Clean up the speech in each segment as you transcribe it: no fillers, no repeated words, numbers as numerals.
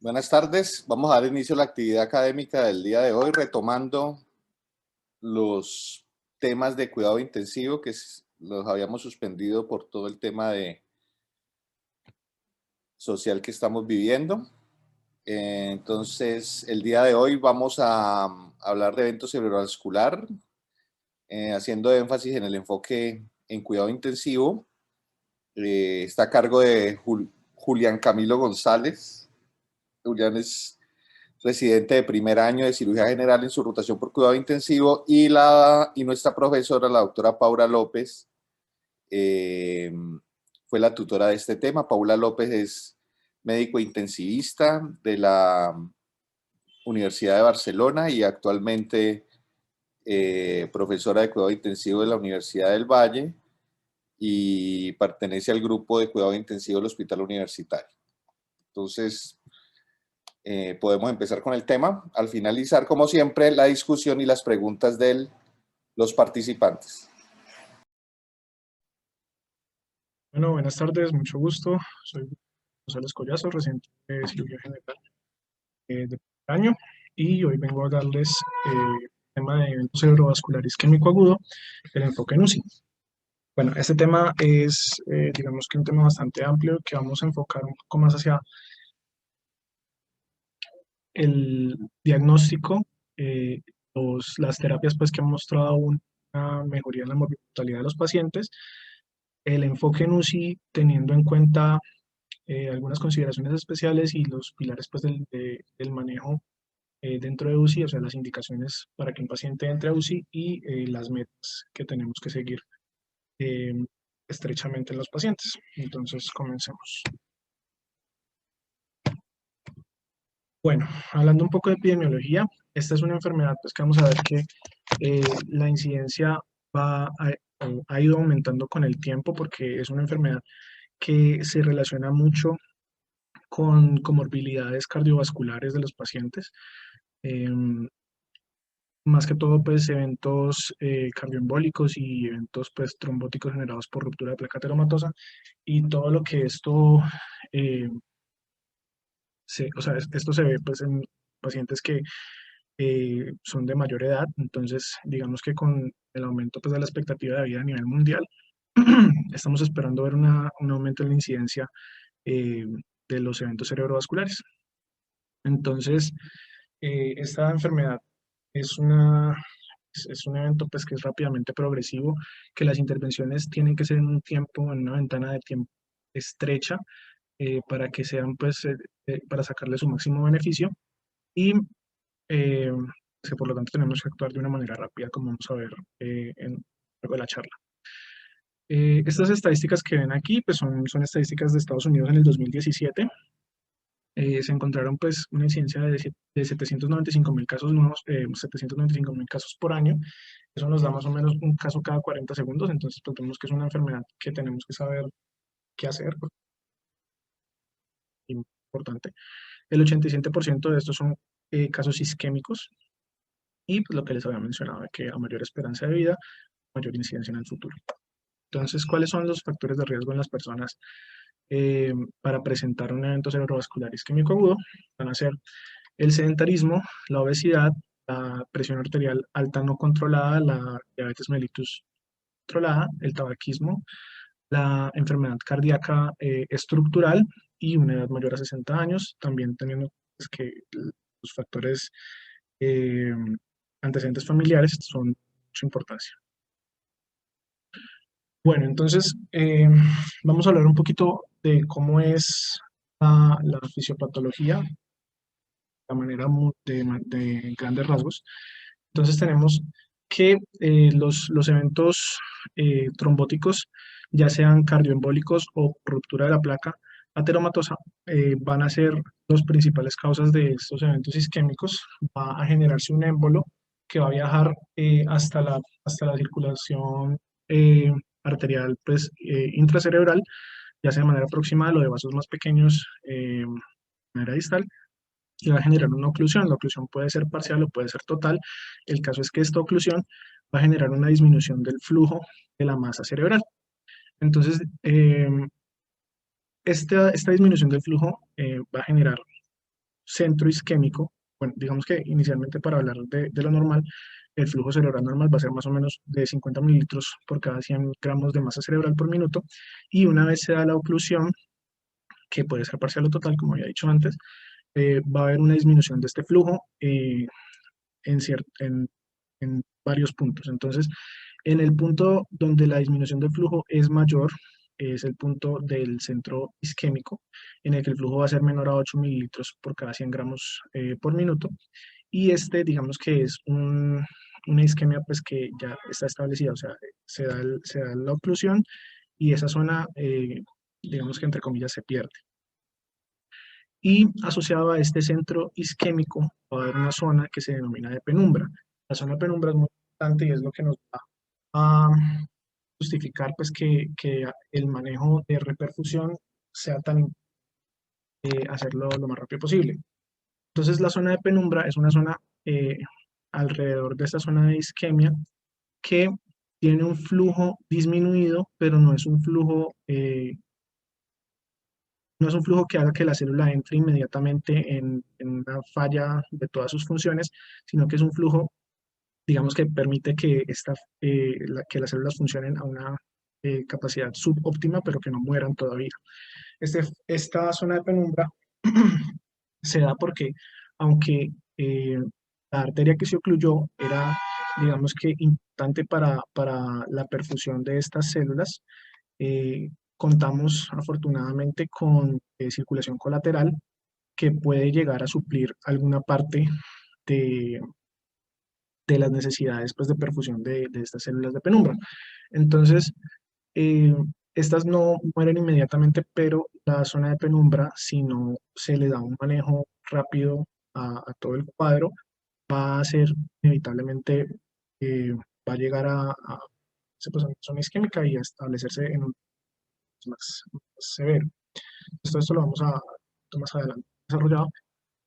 Buenas tardes. Vamos a dar inicio a la actividad académica del día de hoy, retomando los temas de cuidado intensivo que los habíamos suspendido por todo el tema social que estamos viviendo. Entonces, el día de hoy vamos a hablar de evento cerebrovascular, haciendo énfasis en el enfoque en cuidado intensivo. Está a cargo de Julián Camilo González. Julián es residente de primer año de cirugía general en su rotación por cuidado intensivo, y nuestra profesora, la doctora Paula López, fue la tutora de este tema. Paula López es médico intensivista de la Universidad de Barcelona y actualmente profesora de cuidado intensivo de la Universidad del Valle, y pertenece al grupo de cuidado intensivo del Hospital Universitario. Entonces, podemos empezar con el tema. Al finalizar, como siempre, la discusión y las preguntas de los participantes. Bueno, buenas tardes, mucho gusto. Soy González Collazo, residente de cirugía general de primer año, y hoy vengo a darles el tema de eventos cerebrovascular isquémico agudo, el enfoque en UCI. Bueno, este tema es, digamos que un tema bastante amplio que vamos a enfocar un poco más hacia el diagnóstico, las terapias pues que han mostrado una mejoría en la mortalidad de los pacientes, el enfoque en UCI teniendo en cuenta algunas consideraciones especiales y los pilares pues, del manejo dentro de UCI, o sea, las indicaciones para que un paciente entre a UCI y las metas que tenemos que seguir eh, estrechamente en los pacientes. Entonces, comencemos. Bueno, hablando un poco de epidemiología, esta es una enfermedad pues, que vamos a ver que la incidencia ha ido aumentando con el tiempo, porque es una enfermedad que se relaciona mucho con comorbilidades cardiovasculares de los pacientes, más que todo pues eventos cardioembólicos y eventos pues trombóticos generados por ruptura de placa ateromatosa, y todo lo que esto, eh, o sea, esto se ve pues en pacientes que son de mayor edad. Entonces digamos que con el aumento pues de la expectativa de vida a nivel mundial, estamos esperando ver un aumento en la incidencia eh, de los eventos cerebrovasculares. Entonces, esta enfermedad es es un evento pues, que es rápidamente progresivo, que las intervenciones tienen que ser en un tiempo, en una ventana de tiempo estrecha, para que sean, pues, para sacarle su máximo beneficio, y eh, que por lo tanto tenemos que actuar de una manera rápida, como vamos a ver luego de la charla. Estas estadísticas que ven aquí pues, son estadísticas de Estados Unidos en el 2017. Se encontraron pues una incidencia de 795.000 casos nuevos, 795.000 casos por año. Eso nos da más o menos un caso cada 40 segundos. Entonces pues vemos que es una enfermedad que tenemos que saber qué hacer, porque es importante. El 87% de estos son casos isquémicos, y pues lo que les había mencionado, que a mayor esperanza de vida, mayor incidencia en el futuro. Entonces, ¿cuáles son los factores de riesgo en las personas para presentar un evento cerebrovascular isquémico agudo? Van a ser el sedentarismo, la obesidad, la presión arterial alta no controlada, la diabetes mellitus controlada, el tabaquismo, la enfermedad cardíaca estructural, y una edad mayor a 60 años, también teniendo pues, que los factores eh, antecedentes familiares son de mucha importancia. Bueno, entonces vamos a hablar un poquito de cómo es la fisiopatología, la manera de grandes rasgos. Entonces tenemos que los eventos trombóticos, ya sean cardioembólicos o ruptura de la placa ateromatosa, van a ser las principales causas de estos eventos isquémicos. Va a generarse un émbolo que va a viajar hasta la circulación arterial pues, intracerebral, ya sea de manera proximal o de vasos más pequeños de manera distal, y va a generar una oclusión. La oclusión puede ser parcial o puede ser total. El caso es que esta oclusión va a generar una disminución del flujo de la masa cerebral. Entonces, esta disminución del flujo va a generar centro isquémico, bueno, digamos que inicialmente para hablar de lo normal, el flujo cerebral normal va a ser más o menos de 50 mililitros por cada 100 gramos de masa cerebral por minuto, y una vez se da la oclusión, que puede ser parcial o total, como había dicho antes, va a haber una disminución de este flujo en varios puntos. Entonces, en el punto donde la disminución del flujo es mayor, es el punto del centro isquémico, en el que el flujo va a ser menor a 8 mililitros por cada 100 gramos por minuto. Y este, digamos que es una isquemia pues que ya está establecida, o sea, se da la oclusión y esa zona, digamos que entre comillas, se pierde. Y asociado a este centro isquémico va a haber una zona que se denomina de penumbra. La zona de penumbra es muy importante y es lo que nos va a justificar pues que el manejo de reperfusión sea tan hacerlo lo más rápido posible. Entonces la zona de penumbra es una zona alrededor de esta zona de isquemia que tiene un flujo disminuido, pero no es un flujo que haga que la célula entre inmediatamente en una falla de todas sus funciones, sino que es un flujo, digamos, que permite que, que las células funcionen a una capacidad subóptima, pero que no mueran todavía. Esta zona de penumbra se da porque, aunque la arteria que se ocluyó era, digamos que, importante para la perfusión de estas células, contamos afortunadamente con circulación colateral que puede llegar a suplir alguna parte de, de las necesidades pues, de perfusión de estas células de penumbra. Entonces, eh, estas no mueren inmediatamente, pero la zona de penumbra, si no se le da un manejo rápido a todo el cuadro, va a ser inevitablemente, va a llegar a pues, a una zona isquémica y a establecerse en un más severo. Esto lo vamos a más adelante desarrollado.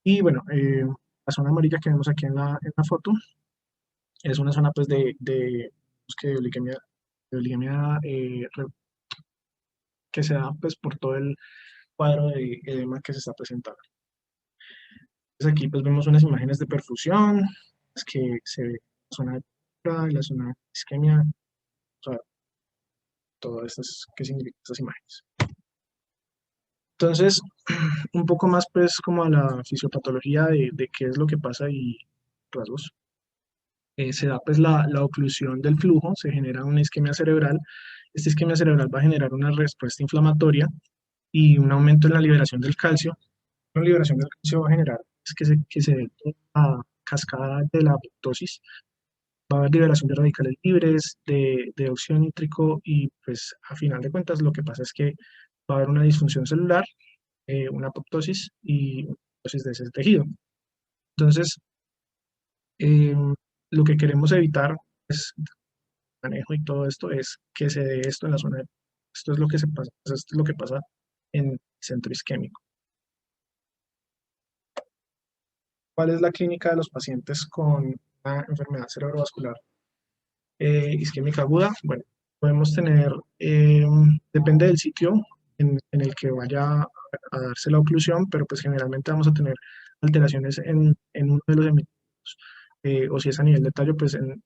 Y bueno, la zona amarilla que vemos aquí en la foto es una zona pues pues, que de oligemia que se da pues por todo el cuadro de edema que se está presentando. Entonces aquí pues vemos unas imágenes de perfusión, es que se ve la zona de y la zona de isquemia, o sea, todas estas, qué significan estas imágenes. Entonces, un poco más pues como a la fisiopatología de qué es lo que pasa y rasgos. Se da pues la oclusión del flujo, se genera una isquemia cerebral. Esta isquemia cerebral va a generar una respuesta inflamatoria y un aumento en la liberación del calcio. La liberación del calcio va a generar es que se dé a cascada de la apoptosis. Va a haber liberación de radicales libres, de óxido nítrico y pues a final de cuentas lo que pasa es que va a haber una disfunción celular, una apoptosis y una apoptosis de ese tejido. Entonces, eh, lo que queremos evitar es manejo y todo esto es que se dé esto en la zona de... Esto es lo que se pasa, esto es lo que pasa en el centro isquémico. ¿Cuál es la clínica de los pacientes con una enfermedad cerebrovascular isquémica aguda? Bueno, podemos tener, depende del sitio en el que vaya a darse la oclusión, pero pues generalmente vamos a tener alteraciones en uno de los hemisferios, o si es a nivel de tallo, pues en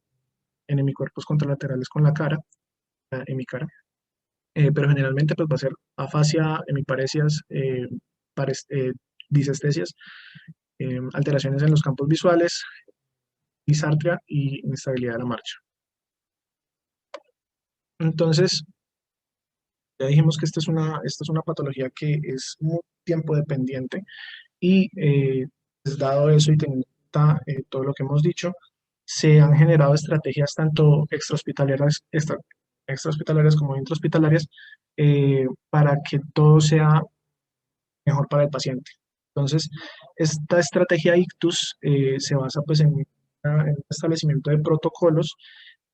hemicuerpos contralaterales con la cara, hemicara. Pero generalmente pues va a ser afasia, hemiparesias, disestesias, alteraciones en los campos visuales, disartria y inestabilidad de la marcha. Entonces, ya dijimos que esta es una patología que es muy tiempo dependiente y pues, dado eso y teniendo en cuenta todo lo que hemos dicho, se han generado estrategias tanto extrahospitalarias como intrahospitalarias para que todo sea mejor para el paciente. Entonces, esta estrategia ICTUS se basa pues, en el establecimiento de protocolos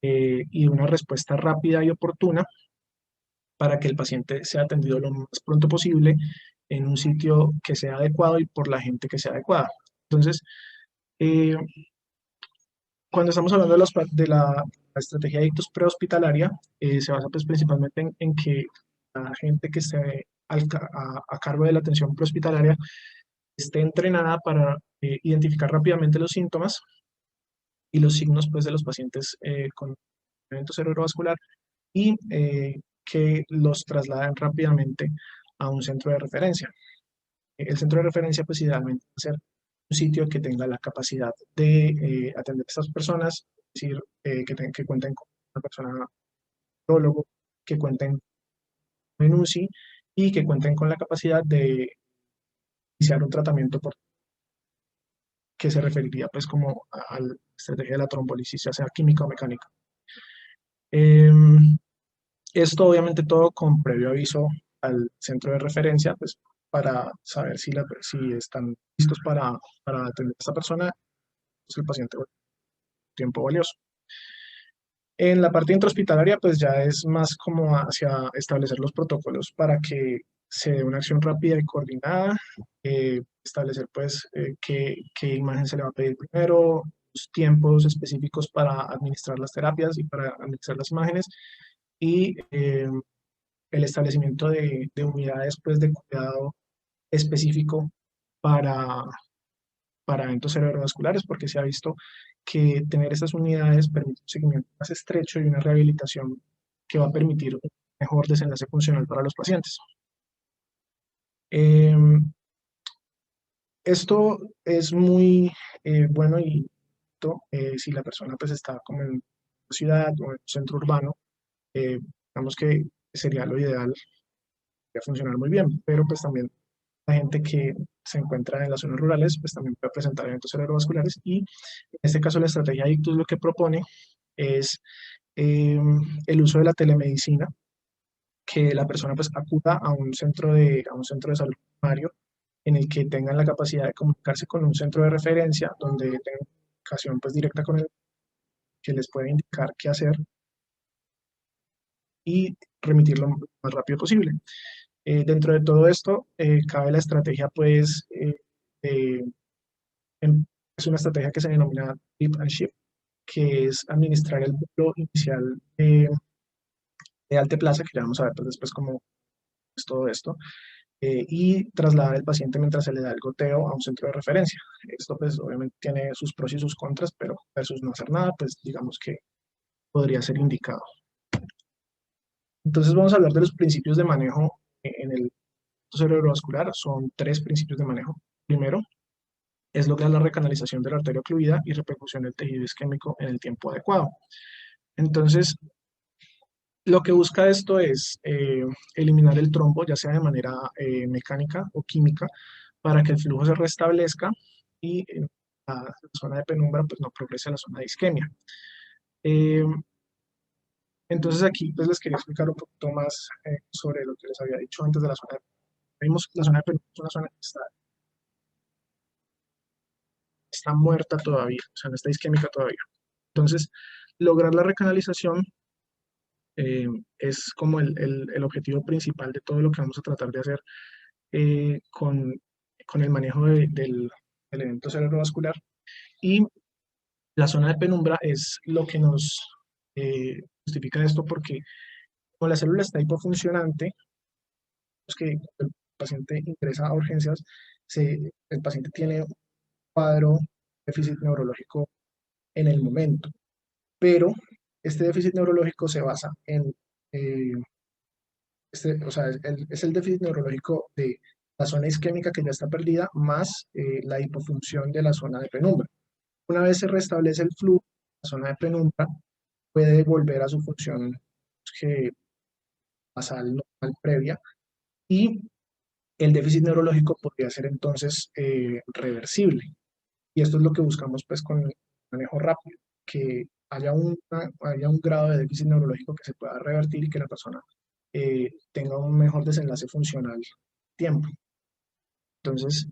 y una respuesta rápida y oportuna para que el paciente sea atendido lo más pronto posible en un sitio que sea adecuado y por la gente que sea adecuada. Entonces, eh, cuando estamos hablando la estrategia de ictus prehospitalaria, se basa pues, principalmente en que la gente que esté a cargo de la atención prehospitalaria esté entrenada para identificar rápidamente los síntomas y los signos pues, de los pacientes con evento cerebrovascular y que los trasladen rápidamente a un centro de referencia. El centro de referencia, pues idealmente va a ser un sitio que tenga la capacidad de atender a estas personas, es decir, que cuenten con una persona prólogo, que cuenten con un UCI y que cuenten con la capacidad de iniciar un tratamiento que se referiría pues como a la estrategia de la trombolisis, ya sea química o mecánica. Esto obviamente todo con previo aviso al centro de referencia, pues para saber si están listos para atender a esta persona, pues el paciente tiempo valioso. En la parte intrahospitalaria, pues ya es más como hacia establecer los protocolos para que se dé una acción rápida y coordinada, establecer pues qué imagen se le va a pedir primero, los tiempos específicos para administrar las terapias y para administrar las imágenes y el establecimiento de unidades pues de cuidado específico para, para eventos cerebrovasculares, porque se ha visto que tener estas unidades permite un seguimiento más estrecho y una rehabilitación que va a permitir un mejor desenlace funcional para los pacientes. Esto es muy bueno y si la persona pues está como en una ciudad o en un centro urbano, digamos que sería lo ideal, a funcionar muy bien, pero pues también la gente que se encuentra en las zonas rurales, pues también puede presentar eventos cerebrovasculares y en este caso la estrategia Ictus lo que propone es el uso de la telemedicina, que la persona pues acuda a un centro de salud primario en el que tengan la capacidad de comunicarse con un centro de referencia donde tengan comunicación pues directa con el que les puede indicar qué hacer y remitirlo lo más rápido posible. Dentro de todo esto, cabe la estrategia, pues, es una estrategia que se denomina Dip and Shift, que es administrar el vuelo inicial de Alteplaza, que ya vamos a ver pues, después cómo es todo esto, y trasladar al paciente mientras se le da el goteo a un centro de referencia. Esto, pues, obviamente tiene sus pros y sus contras, pero versus no hacer nada, pues, digamos que podría ser indicado. Entonces, vamos a hablar de los principios de manejo en el cerebrovascular. Son 3 principios de manejo. Primero, es lograr la recanalización de la arteria ocluida y repercusión del tejido isquémico en el tiempo adecuado. Entonces, lo que busca esto es eliminar el trombo, ya sea de manera mecánica o química, para que el flujo se restablezca y la zona de penumbra pues, no progrese a la zona de isquemia. Eh, entonces aquí pues, les quería explicar un poquito más sobre lo que les había dicho antes de la zona de penumbra. Vimos que la zona de penumbra es una zona que está muerta todavía, o sea, no está isquémica todavía. Entonces, lograr la recanalización es como el objetivo principal de todo lo que vamos a tratar de hacer con el manejo del evento cerebrovascular. Y la zona de penumbra es lo que nos justifica esto porque como la célula está hipofuncionante, es que el paciente ingresa a urgencias, el paciente tiene un cuadro de déficit neurológico en el momento, pero este déficit neurológico se basa en o sea, es el déficit neurológico de la zona isquémica que ya está perdida, más la hipofunción de la zona de penumbra. Una vez se restablece el flujo, la zona de penumbra puede volver a su función que basal normal previa y el déficit neurológico podría ser entonces reversible. Y esto es lo que buscamos pues con el manejo rápido, que haya un grado de déficit neurológico que se pueda revertir y que la persona tenga un mejor desenlace funcional tiempo. Entonces,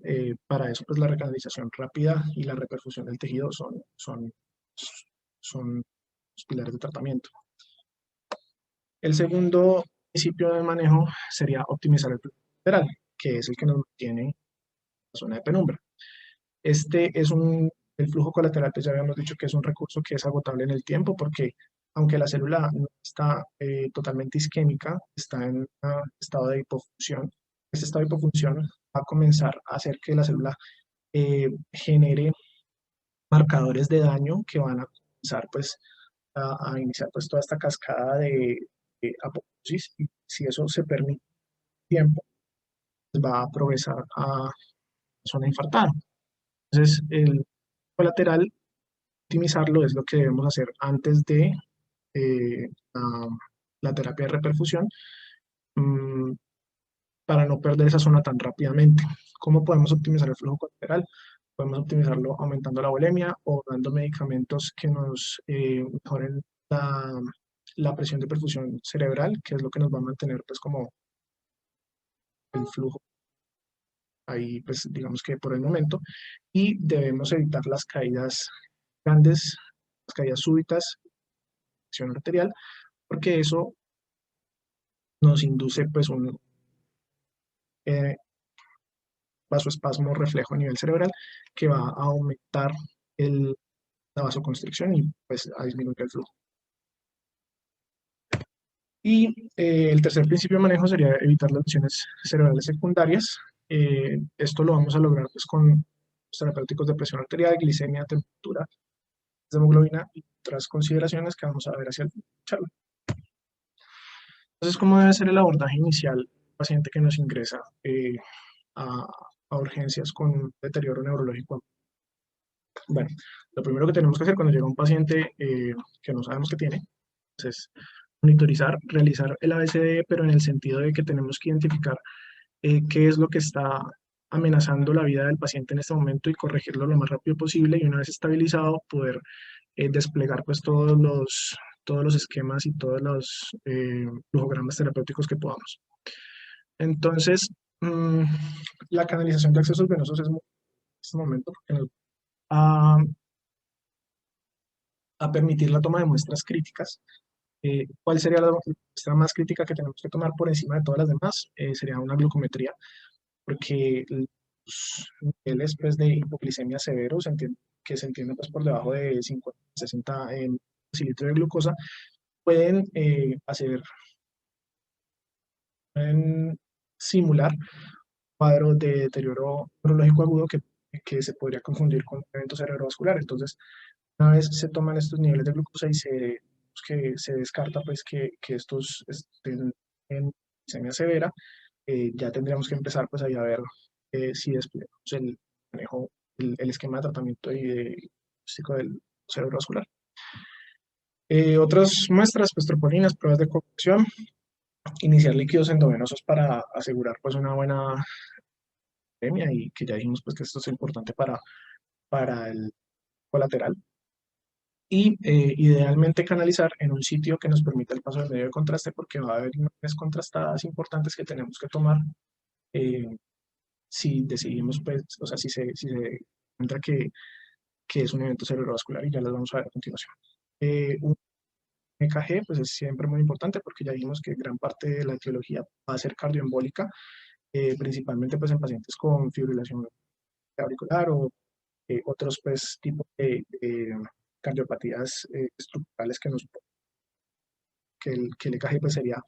para eso, pues la recanalización rápida y la reperfusión del tejido son los pilares de tratamiento. El segundo principio de manejo sería optimizar el flujo lateral, que es el que nos mantiene en la zona de penumbra. El flujo colateral, pues ya habíamos dicho que es un recurso que es agotable en el tiempo porque aunque la célula no está totalmente isquémica, está en un estado de hipofunción. Este estado de hipofunción va a comenzar a hacer que la célula genere marcadores de daño que van a comenzar pues a iniciar pues toda esta cascada de apoptosis, y si eso se permite tiempo, pues va a progresar a zona infartada. Entonces, el colateral, optimizarlo es lo que debemos hacer antes de la, la terapia de reperfusión, mm, para no perder esa zona tan rápidamente. ¿Cómo podemos optimizar el flujo colateral? Podemos optimizarlo aumentando la volemia o dando medicamentos que nos mejoren la presión de perfusión cerebral, que es lo que nos va a mantener pues como el flujo ahí, pues digamos que por el momento. Y debemos evitar las caídas grandes, las caídas súbitas, presión arterial, porque eso nos induce pues un eh, vasoespasmo reflejo a nivel cerebral que va a aumentar la vasoconstricción y pues a disminuir el flujo. Y el tercer principio de manejo sería evitar las lesiones cerebrales secundarias. Esto lo vamos a lograr pues con los terapéuticos de presión arterial, glicemia, temperatura, hemoglobina y otras consideraciones que vamos a ver hacia el final de la charla. Entonces, ¿cómo debe ser el abordaje inicial del paciente que nos ingresa a, a urgencias con deterioro neurológico? Bueno, lo primero que tenemos que hacer cuando llega un paciente que no sabemos que tiene, pues, es monitorizar, realizar el ABCD, pero en el sentido de que tenemos que identificar qué es lo que está amenazando la vida del paciente en este momento y corregirlo lo más rápido posible, y una vez estabilizado poder desplegar pues todos los esquemas y todos los flujogramas terapéuticos que podamos. Entonces, mm, la canalización de accesos venosos es muy en este momento porque nos va a permitir la toma de muestras críticas. ¿Cuál sería la muestra más crítica que tenemos que tomar por encima de todas las demás? Sería una glucometría, porque los niveles pues, de hipoglicemia severos que se entiende pues, por debajo de 50, 60 en decilitro de glucosa, pueden pueden simular cuadros de deterioro neurológico agudo que se podría confundir con un evento cerebrovascular. Entonces, una vez se toman estos niveles de glucosa y que se descarta pues, que estos estén en glicemia severa, ya tendríamos que empezar pues, ahí a ver si desplegamos el manejo, el esquema de tratamiento y de diagnóstico del cerebrovascular. Otras muestras, pues tropolinas, pruebas de coagulación, iniciar líquidos endovenosos para asegurar pues una buena anemia, y que ya dijimos pues que esto es importante para el colateral. Y idealmente canalizar en un sitio que nos permita el paso del medio de contraste, porque va a haber imágenes contrastadas importantes que tenemos que tomar eh, si decidimos, pues, o sea, si se encuentra que es un evento cerebrovascular, y ya las vamos a ver a continuación. Un EKG, pues es siempre muy importante porque ya dijimos que gran parte de la etiología va a ser cardioembólica, principalmente pues en pacientes con fibrilación auricular o otros pues tipos de cardiopatías estructurales que el EKG pues sería.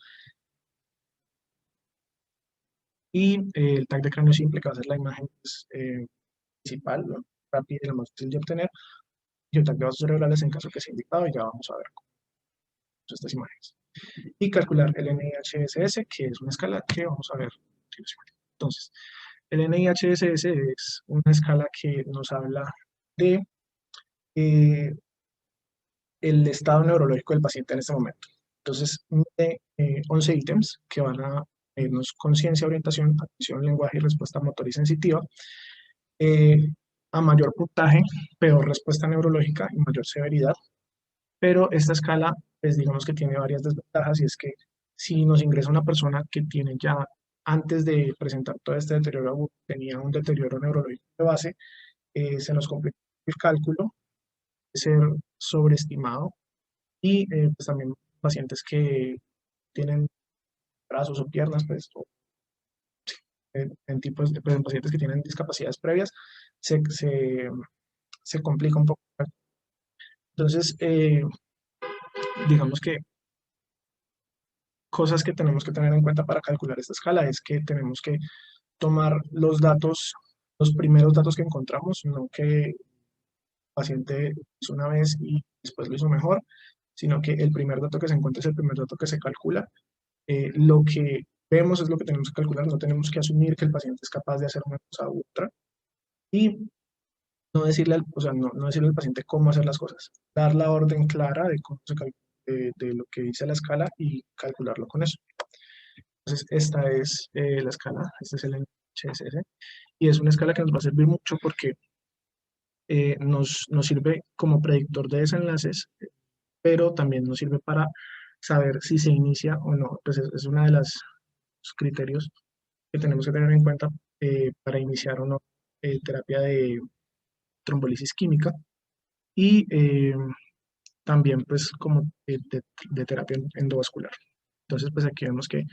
Y el TAC de cráneo simple, que va a ser la imagen pues, principal, ¿no? Rápida y la más fácil de obtener, y el TAC de vasos cerebrales en caso que sea indicado, y ya vamos a ver estas imágenes. Y calcular el NIHSS, que es una escala que vamos a ver a continuación. Entonces, el NIHSS es una escala que nos habla de eh, el estado neurológico del paciente en este momento. Entonces, mide 11 ítems que van a medirnos conciencia, orientación, atención, lenguaje y respuesta motor y sensitiva. Eh, a mayor puntaje, peor respuesta neurológica y mayor severidad. Pero esta escala, pues digamos que tiene varias desventajas, y es que si nos ingresa una persona que tiene ya, antes de presentar todo este deterioro agudo, tenía un deterioro neurológico de base, se nos complica el cálculo, puede ser sobreestimado, y pues también pacientes que tienen brazos o piernas, pues, en tipos pues, en pacientes que tienen discapacidades previas, se, se, se complica un poco. Entonces, digamos que cosas que tenemos que tener en cuenta para calcular esta escala es que tenemos que tomar los datos, los primeros datos que encontramos, no que el paciente hizo una vez y después lo hizo mejor, sino que el primer dato que se encuentra es el primer dato que se calcula. Lo que vemos es lo que tenemos que calcular, no tenemos que asumir que el paciente es capaz de hacer una cosa u otra y no decirle o sea, no decirle al paciente cómo hacer las cosas, dar la orden clara de cómo de lo que dice la escala y calcularlo con eso. Entonces, esta es la escala, este es el NHSS, y es una escala que nos va a servir mucho porque nos sirve como predictor de desenlaces, pero también nos sirve para saber si se inicia o no. Pues es uno de los criterios que tenemos que tener en cuenta para iniciar o no terapia de trombolisis química y también pues como de terapia endovascular. Entonces pues aquí vemos que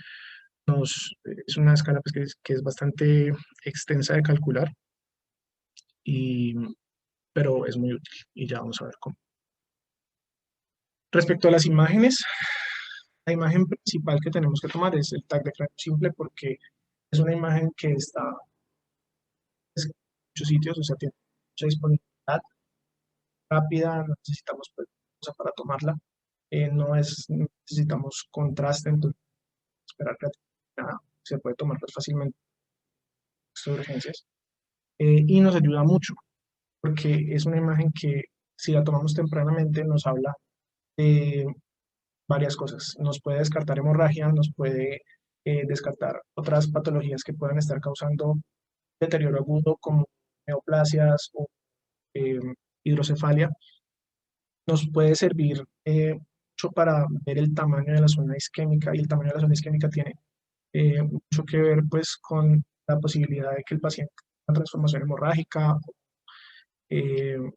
es una escala pues, que es bastante extensa de calcular, y, pero es muy útil y ya vamos a ver cómo. Respecto a las imágenes, la imagen principal que tenemos que tomar es el TAC de cráneo simple porque es una imagen que está en muchos sitios, o sea, tiene mucha disponibilidad rápida, no necesitamos pues, cosa para tomarla, no necesitamos contraste, entonces esperar que nada, se puede tomar pues, fácilmente de urgencias y nos ayuda mucho porque es una imagen que si la tomamos tempranamente nos habla de varias cosas. Nos puede descartar hemorragia, nos puede descartar otras patologías que puedan estar causando deterioro agudo como neoplasias o eh, hidrocefalia. Nos puede servir mucho para ver el tamaño de la zona isquémica y el tamaño de la zona isquémica tiene mucho que ver pues con la posibilidad de que el paciente tenga una transformación hemorrágica.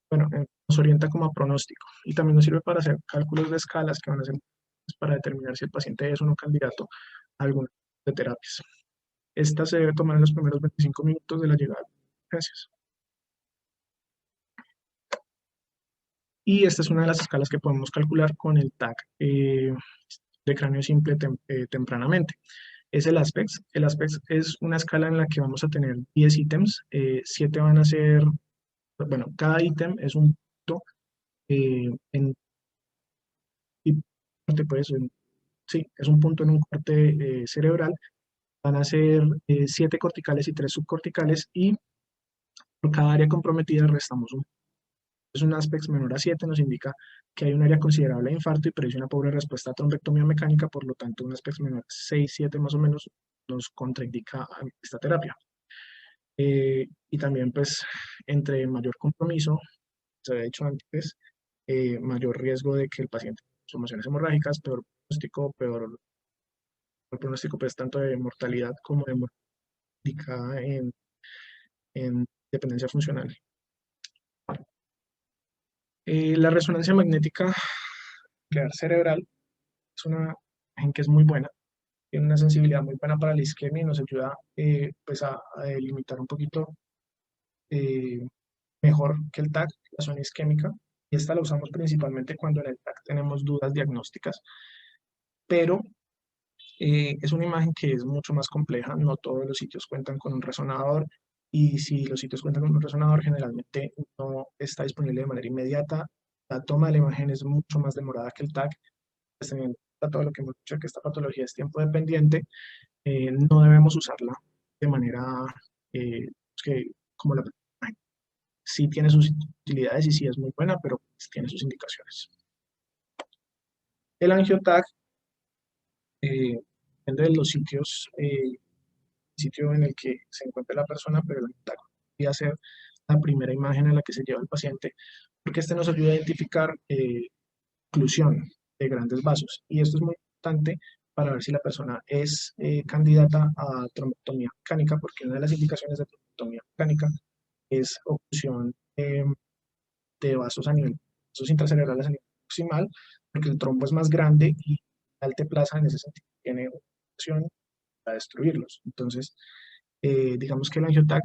Bueno, nos orienta como a pronóstico y también nos sirve para hacer cálculos de escalas que van a ser para determinar si el paciente es o no candidato a alguna de terapias. Esta se debe tomar en los primeros 25 minutos de la llegada. Gracias. Y esta es una de las escalas que podemos calcular con el TAC de cráneo simple tempranamente. Es el ASPEX. El ASPEX es una escala en la que vamos a tener 10 ítems. 7 van a ser, bueno, cada ítem es un punto en pues, sí, es un punto en un corte cerebral. Van a ser 7 corticales y 3 subcorticales y por cada área comprometida restamos un. Es un aspecto menor a 7, nos indica que hay un área considerable de infarto y predice una pobre respuesta a trombectomía mecánica, por lo tanto un aspecto menor a 6, 7 más o menos nos contraindica a esta terapia. Y también pues entre mayor compromiso, se había dicho antes, mayor riesgo de que el paciente tenga emociones hemorrágicas, peor pronóstico pues tanto de mortalidad como de mortalidad en dependencia funcional. La resonancia magnética nuclear cerebral es una imagen que es muy buena, tiene una sensibilidad muy buena para la isquemia y nos ayuda pues a delimitar un poquito eh, mejor que el TAC, la zona isquémica. Y esta la usamos principalmente cuando en el TAC tenemos dudas diagnósticas, pero es una imagen que es mucho más compleja, no todos los sitios cuentan con un resonador y si los sitios cuentan con un resonador generalmente no está disponible de manera inmediata. La toma de la imagen es mucho más demorada que el TAC, pues teniendo en cuenta todo lo que hemos dicho que esta patología es tiempo dependiente, no debemos usarla de manera que, como la imagen. Sí tiene sus utilidades y sí es muy buena, pero pues tiene sus indicaciones. El AngioTAC depende de los sitios sitio en el que se encuentre la persona, pero el AngioTAC podría ser la primera imagen a la que se lleva el paciente, porque este nos ayuda a identificar oclusión de grandes vasos. Y esto es muy importante para ver si la persona es candidata a trombectomía mecánica, porque una de las indicaciones de trombectomía mecánica es oclusión de vasos a nivel, vasos intracerebrales a nivel proximal, porque el trombo es más grande y la alteplasa en ese sentido tiene opción para destruirlos. Entonces, digamos que el angiotac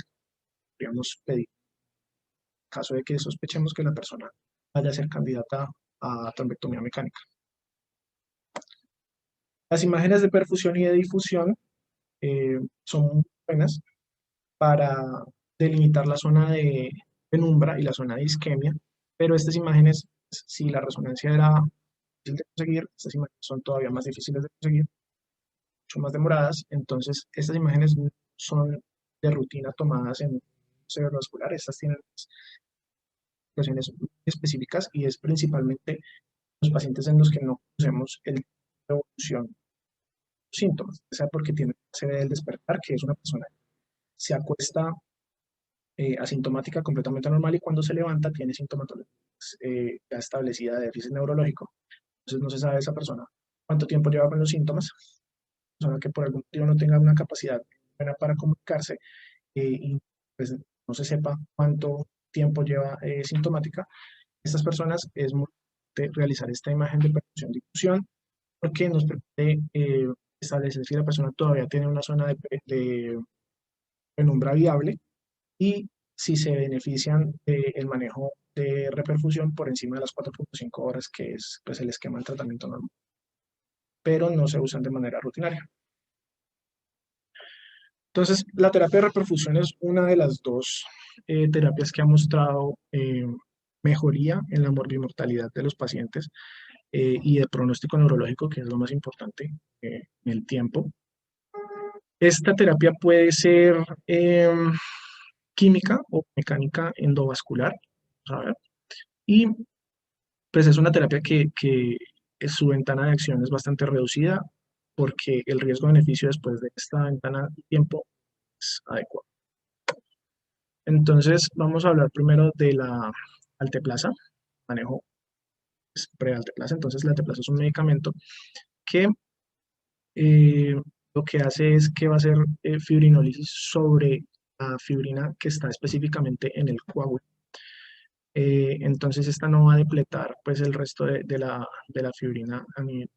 podríamos pedir, en caso de que sospechemos que la persona vaya a ser candidata a trombectomía mecánica. Las imágenes de perfusión y de difusión son muy buenas para delimitar la zona de penumbra y la zona de isquemia, pero estas imágenes, si la resonancia era difícil de conseguir, estas imágenes son todavía más difíciles de conseguir, mucho más demoradas, entonces estas imágenes no son de rutina tomadas en cerebrovascular, estas tienen situaciones específicas y es principalmente los pacientes en los que no conocemos el tipo de evolución de los síntomas, o sea, porque tiene se ve el despertar, que es una persona que se acuesta asintomática completamente normal y cuando se levanta tiene sintomatología ya establecida de déficit neurológico. Entonces no se sabe esa persona cuánto tiempo lleva con los síntomas, persona que por algún motivo no tenga una capacidad buena para comunicarse y pues no se sepa cuánto tiempo lleva sintomática. Estas personas es muy importante realizar esta imagen de percusión difusión porque nos permite establecer si la persona todavía tiene una zona de penumbra viable y si se benefician del manejo de reperfusión por encima de las 4.5 horas, que es pues, el esquema de tratamiento normal, pero no se usan de manera rutinaria. Entonces, la terapia de reperfusión es una de las dos terapias que ha mostrado mejoría en la morbimortalidad de los pacientes y de pronóstico neurológico, que es lo más importante en el tiempo. Esta terapia puede ser química o mecánica endovascular, ¿sabes? Y pues es una terapia que su ventana de acción es bastante reducida porque el riesgo-beneficio después de esta ventana de tiempo es adecuado. Entonces vamos a hablar primero de la alteplasa, manejo pre-alteplasa. Entonces la alteplasa es un medicamento que eh, lo que hace es que va a hacer fibrinólisis sobre la fibrina que está específicamente en el coágulo. Entonces esta no va a depletar pues el resto de la fibrina en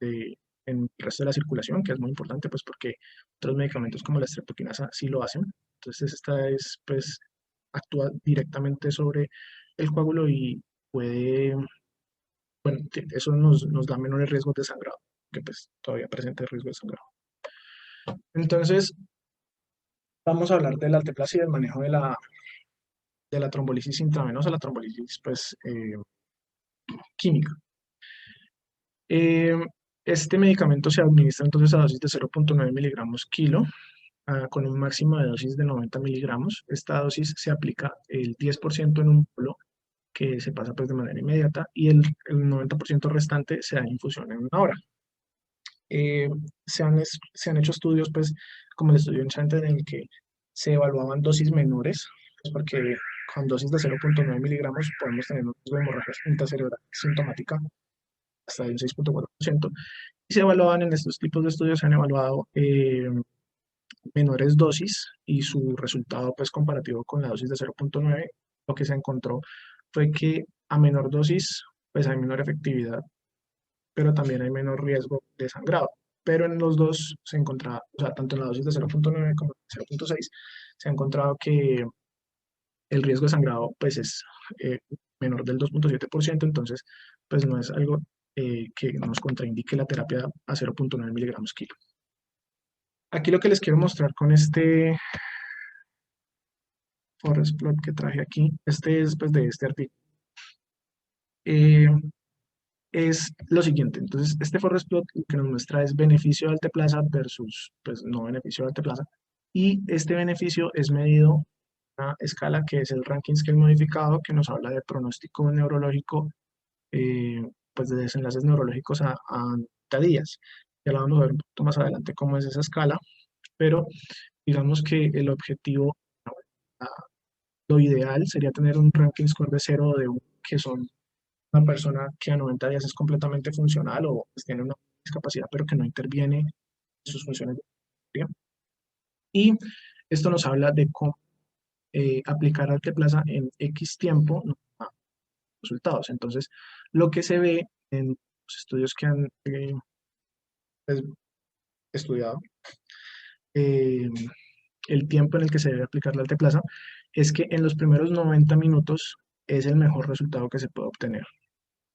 el resto de la circulación, que es muy importante pues porque otros medicamentos como la streptokinasa sí lo hacen. Entonces esta es pues actúa directamente sobre el coágulo y puede, bueno, eso nos da menores riesgos de sangrado, que pues todavía presenta el riesgo de sangrado. Entonces vamos a hablar de la alteplasia y del manejo de la trombolisis intravenosa, la trombolisis pues química. Eh, este medicamento se administra entonces a dosis de 0.9 miligramos kilo, con un máximo de dosis de 90 miligramos. Esta dosis se aplica el 10% en un polo que se pasa pues de manera inmediata y el 90% restante se da en infusión en una hora. Eh, se han hecho estudios pues como el estudio en Chanter en el que se evaluaban dosis menores, pues porque con dosis de 0.9 miligramos podemos tener un riesgo de hemorragia intracerebral sintomática hasta de un 6.4%. Y se evaluaban en estos tipos de estudios, se han evaluado menores dosis y su resultado pues comparativo con la dosis de 0.9, lo que se encontró fue que a menor dosis pues hay menor efectividad, pero también hay menor riesgo de sangrado. Pero en los dos se encontraba, o sea, tanto en la dosis de 0.9 como en 0.6, se ha encontrado que el riesgo de sangrado pues es menor del 2.7%, entonces pues no es algo que nos contraindique la terapia a 0.9 miligramos kilo. Aquí lo que les quiero mostrar con este forest plot que traje aquí, este es pues de este artículo, eh, es lo siguiente. Entonces, este forest plot lo que nos muestra es beneficio de alteplasa versus pues no beneficio de alteplasa. Y este beneficio es medido una escala que es el ranking scale modificado, que nos habla de pronóstico neurológico, pues de desenlaces neurológicos a días. Ya lo vamos a ver un poquito más adelante cómo es esa escala, pero digamos que el objetivo, ah, lo ideal sería tener un ranking score de 0 o de 1, que son una persona que a 90 días es completamente funcional o pues, tiene una discapacidad, pero que no interviene en sus funciones de memoria. Y esto nos habla de cómo aplicar alteplasa en X tiempo nos da resultados. Entonces, lo que se ve en los estudios que han pues, estudiado eh, el tiempo en el que se debe aplicar la alteplasa es que en los primeros 90 minutos es el mejor resultado que se puede obtener.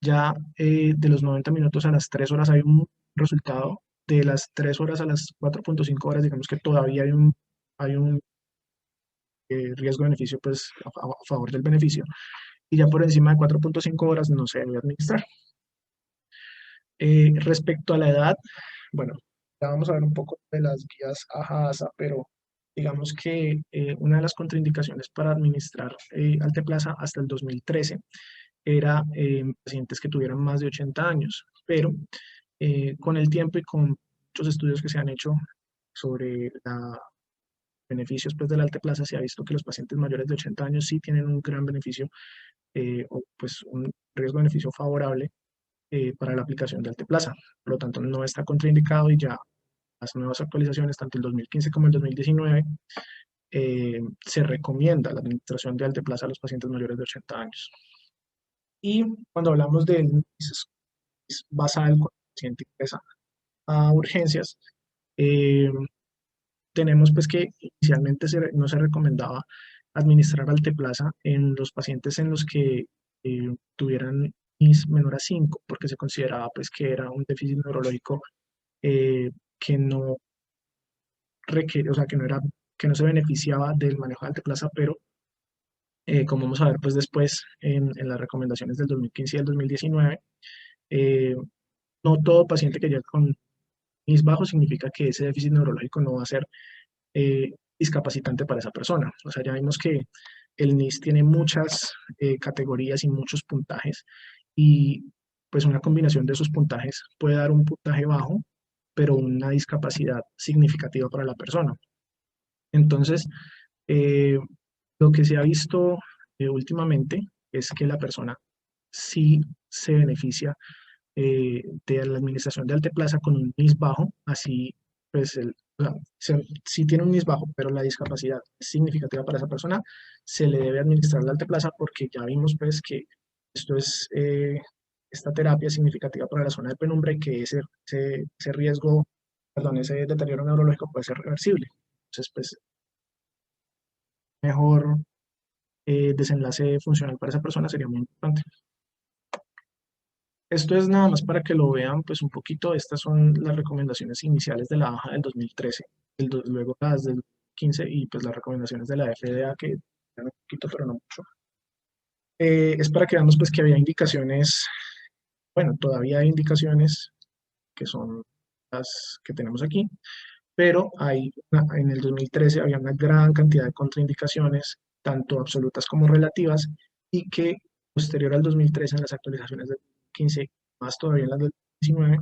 Ya de los 90 minutos a las 3 horas hay un resultado, de las 3 horas a las 4.5 horas, digamos que todavía hay un riesgo-beneficio pues a favor del beneficio, y ya por encima de 4.5 horas no se debe administrar. Respecto a la edad, bueno, ya vamos a ver un poco de las guías AHA-ASA, pero digamos que una de las contraindicaciones para administrar Alteplasa hasta el 2013 era pacientes que tuvieran más de 80 años, pero con el tiempo y con muchos estudios que se han hecho sobre los beneficios pues, de la Alteplasa, se ha visto que los pacientes mayores de 80 años sí tienen un gran beneficio o pues un riesgo-beneficio favorable para la aplicación de Alteplasa. Por lo tanto, no está contraindicado y ya las nuevas actualizaciones, tanto el 2015 como el 2019, se recomienda la administración de Alteplasa a los pacientes mayores de 80 años. Y cuando hablamos de basal, cuando el paciente ingresa a urgencias, eh, tenemos pues que inicialmente no se recomendaba administrar Alteplasa en los pacientes en los que tuvieran IS menor a 5, porque se consideraba pues que era un déficit neurológico que no requiere, o sea, que no se beneficiaba del manejo de Alteplasa, pero como vamos a ver pues después en las recomendaciones del 2015 y del 2019, eh, no todo paciente que llega con IS bajo significa que ese déficit neurológico no va a ser eh, discapacitante para esa persona. O sea, ya vimos que el NIS tiene muchas categorías y muchos puntajes y pues una combinación de esos puntajes puede dar un puntaje bajo, pero una discapacidad significativa para la persona. Entonces, eh, lo que se ha visto últimamente es que la persona sí se beneficia de la administración de Alteplasa con un NIS bajo, así pues o sea, si tiene un NIS bajo, pero la discapacidad es significativa para esa persona, se le debe administrar la Alteplasa porque ya vimos pues que esto es, esta terapia es significativa para la zona de penumbra y que ese riesgo, perdón, ese deterioro neurológico puede ser reversible. Entonces, pues, mejor desenlace funcional para esa persona sería muy importante. Esto es nada más para que lo vean pues un poquito. Estas son las recomendaciones iniciales de la AJA del 2013, luego las del 15 y pues las recomendaciones de la FDA que eran un poquito pero no mucho. Es para que veamos pues que había indicaciones, bueno, todavía hay indicaciones que son las que tenemos aquí, pero en el 2013 había una gran cantidad de contraindicaciones, tanto absolutas como relativas, y que posterior al 2013 en las actualizaciones del 15, más todavía en las del 19,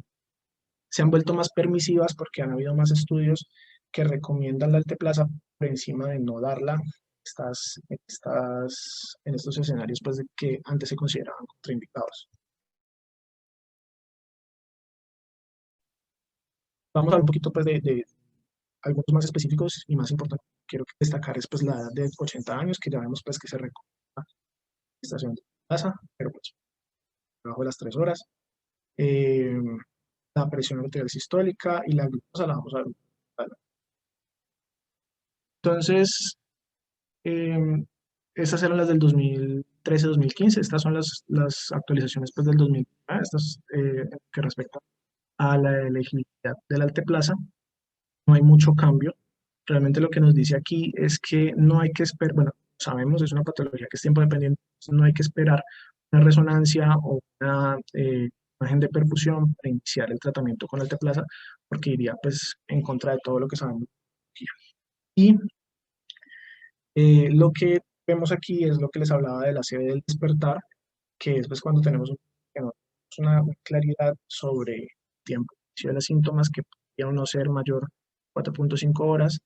se han vuelto más permisivas porque han habido más estudios que recomiendan la alteplasa por encima de no darla en estos escenarios pues, que antes se consideraban contraindicados. Vamos a hablar un poquito pues, de algunos más específicos y más importantes. Quiero destacar es pues, la edad de 80 años, que ya vemos pues, que se recomienda la estación de plaza, pero pues debajo de las 3 horas. La presión arterial sistólica y la glucosa la vamos a ver. Entonces, eh, estas eran las del 2013-2015, estas son las actualizaciones pues, del 2000, estas que respectan a la elegibilidad del alteplaza. No hay mucho cambio. Realmente lo que nos dice aquí es que no hay que esperar, bueno, sabemos, es una patología que es tiempo dependiente, no hay que esperar una resonancia o una imagen de perfusión para iniciar el tratamiento con alteplasa, porque iría pues en contra de todo lo que sabemos. Y lo que vemos aquí es lo que les hablaba de la sede del despertar, que es pues cuando tenemos una claridad sobre el tiempo de los síntomas que podría no ser mayor 4.5 horas,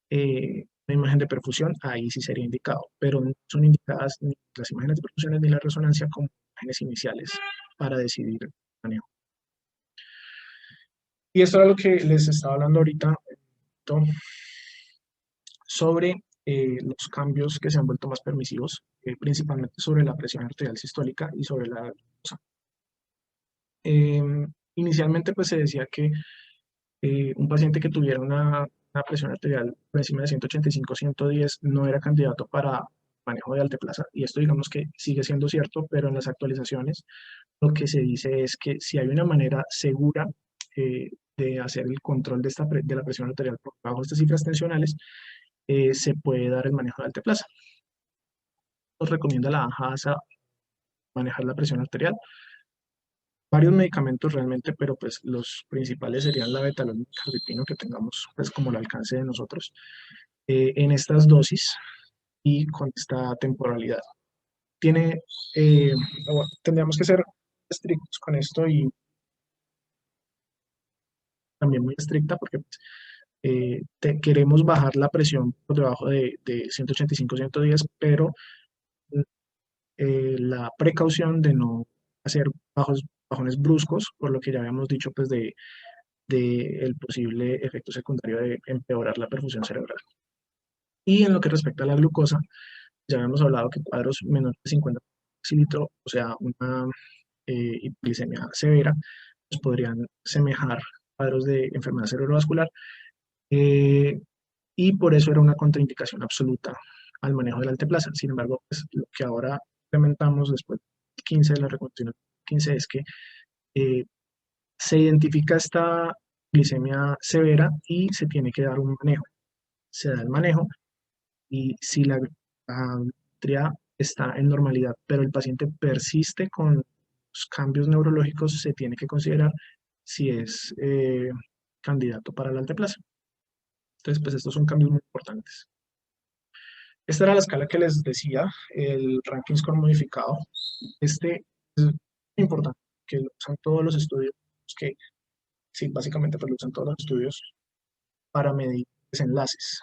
una imagen de perfusión, ahí sí sería indicado, pero no son indicadas ni las imágenes de perfusión ni la resonancia como imágenes iniciales para decidir el manejo. Y esto era lo que les estaba hablando ahorita sobre los cambios que se han vuelto más permisivos, principalmente sobre la presión arterial sistólica y sobre la glucosa. Inicialmente pues se decía que un paciente que tuviera una presión arterial por encima de 185-110 no era candidato para manejo de alteplasa, y esto digamos que sigue siendo cierto, pero en las actualizaciones lo que se dice es que si hay una manera segura de hacer el control de la presión arterial por debajo de estas cifras tensionales, se puede dar el manejo de alteplasa. Nos recomienda la AJASA manejar la presión arterial. Varios medicamentos realmente, pero pues los principales serían la betalol y el cardipino que tengamos pues como al alcance de nosotros en estas dosis y con esta temporalidad. Tendríamos que ser estrictos con esto y también muy estricta porque pues, queremos bajar la presión por debajo de 185-110, pero la precaución de no hacer bajones bruscos, por lo que ya habíamos dicho, pues de el posible efecto secundario de empeorar la perfusión cerebral. Y en lo que respecta a la glucosa, ya habíamos hablado que cuadros menores de 50 decilitros, o sea, una hipoglicemia severa, pues podrían semejar cuadros de enfermedad cerebrovascular, eh, y por eso era una contraindicación absoluta al manejo del alteplasa. Sin embargo, pues, lo que ahora implementamos después del 15 de la recomendación 15 es que eh, se identifica esta glicemia severa y se tiene que dar un manejo. Se da el manejo y si la glucometría está en normalidad, pero el paciente persiste con los cambios neurológicos, se tiene que considerar si es candidato para la alteplasa. Entonces, pues estos son cambios muy importantes. Esta era la escala que les decía, el ranking score modificado. Este es importante, que lo usan todos los estudios, que sí, básicamente pues lo usan todos los estudios para medir desenlaces.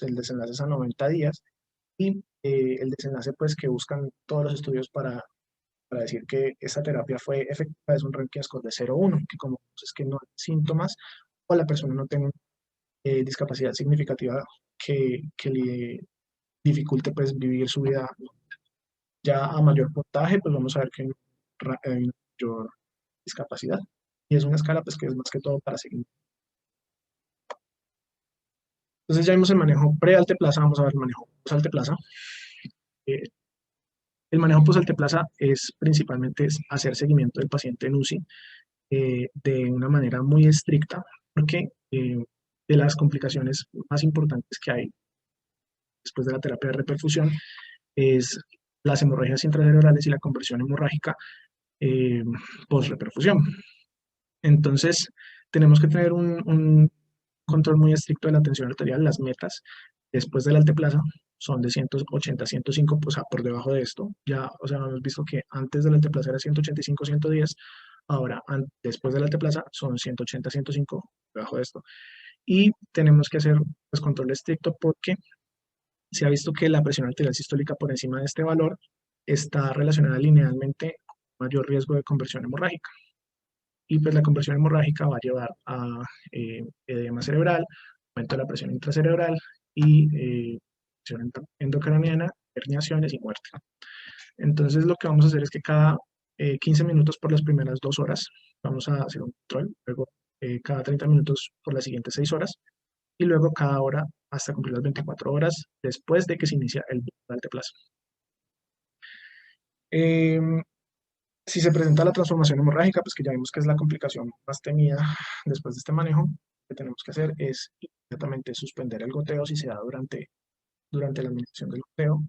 El desenlace es a 90 días y el desenlace pues que buscan todos los estudios para decir que esta terapia fue efectiva es un ranking score de 0 a 1, que como es que no hay síntomas o la persona no tenga discapacidad significativa que le dificulte pues vivir su vida. Ya a mayor puntaje pues vamos a ver que hay una mayor discapacidad y es una escala pues que es más que todo para seguir. Entonces ya vimos el manejo pre-alteplasa, vamos a ver el manejo post-alteplasa. Eh, el manejo post-alteplasa es principalmente hacer seguimiento del paciente en UCI de una manera muy estricta, porque de las complicaciones más importantes que hay después de la terapia de reperfusión es las hemorragias intracerebrales y la conversión hemorrágica eh, post-reperfusión. Entonces, tenemos que tener un control muy estricto de la tensión arterial. Las metas después del alteplasa son de 180 a 105, o sea, por debajo de esto. Ya, o sea, hemos visto que antes del alteplasa era 185, 110, ahora después del alteplasa son 180, 105, debajo de esto. Y tenemos que hacer pues, control estricto porque se ha visto que la presión arterial sistólica por encima de este valor está relacionada linealmente con mayor riesgo de conversión hemorrágica. Y pues la conversión hemorrágica va a llevar a edema cerebral, aumento de la presión intracerebral y presión endocraniana, herniaciones y muerte. Entonces lo que vamos a hacer es que cada 15 minutos por las primeras 2 horas vamos a hacer un control, luego cada 30 minutos por las siguientes 6 horas y luego cada hora hasta cumplir las 24 horas después de que se inicia el alteplasa. Si se presenta la transformación hemorrágica, pues que ya vimos que es la complicación más temida después de este manejo, lo que tenemos que hacer es inmediatamente suspender el goteo si se da durante la administración del goteo.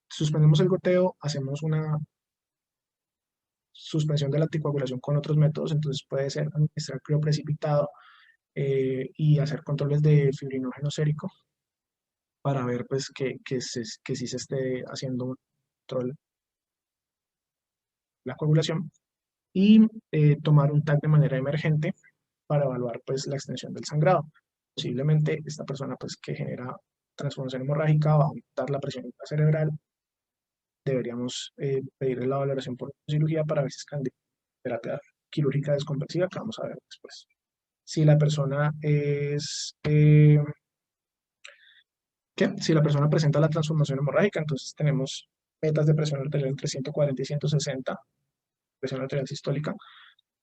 Suspendemos el goteo, hacemos una suspensión de la anticoagulación con otros métodos, entonces puede ser administrar crioprecipitado y hacer controles de fibrinógeno sérico para ver pues que sí se esté haciendo un control de la coagulación y tomar un TAC de manera emergente para evaluar pues la extensión del sangrado. Posiblemente esta persona pues que genera transformación hemorrágica va a aumentar la presión intracerebral. Deberíamos pedirle la valoración por cirugía para ver si es candidato a terapia quirúrgica desconversiva, que vamos a ver después. Si la persona si la persona presenta la transformación hemorrágica, entonces tenemos metas de presión arterial entre 140 y 160, presión arterial sistólica,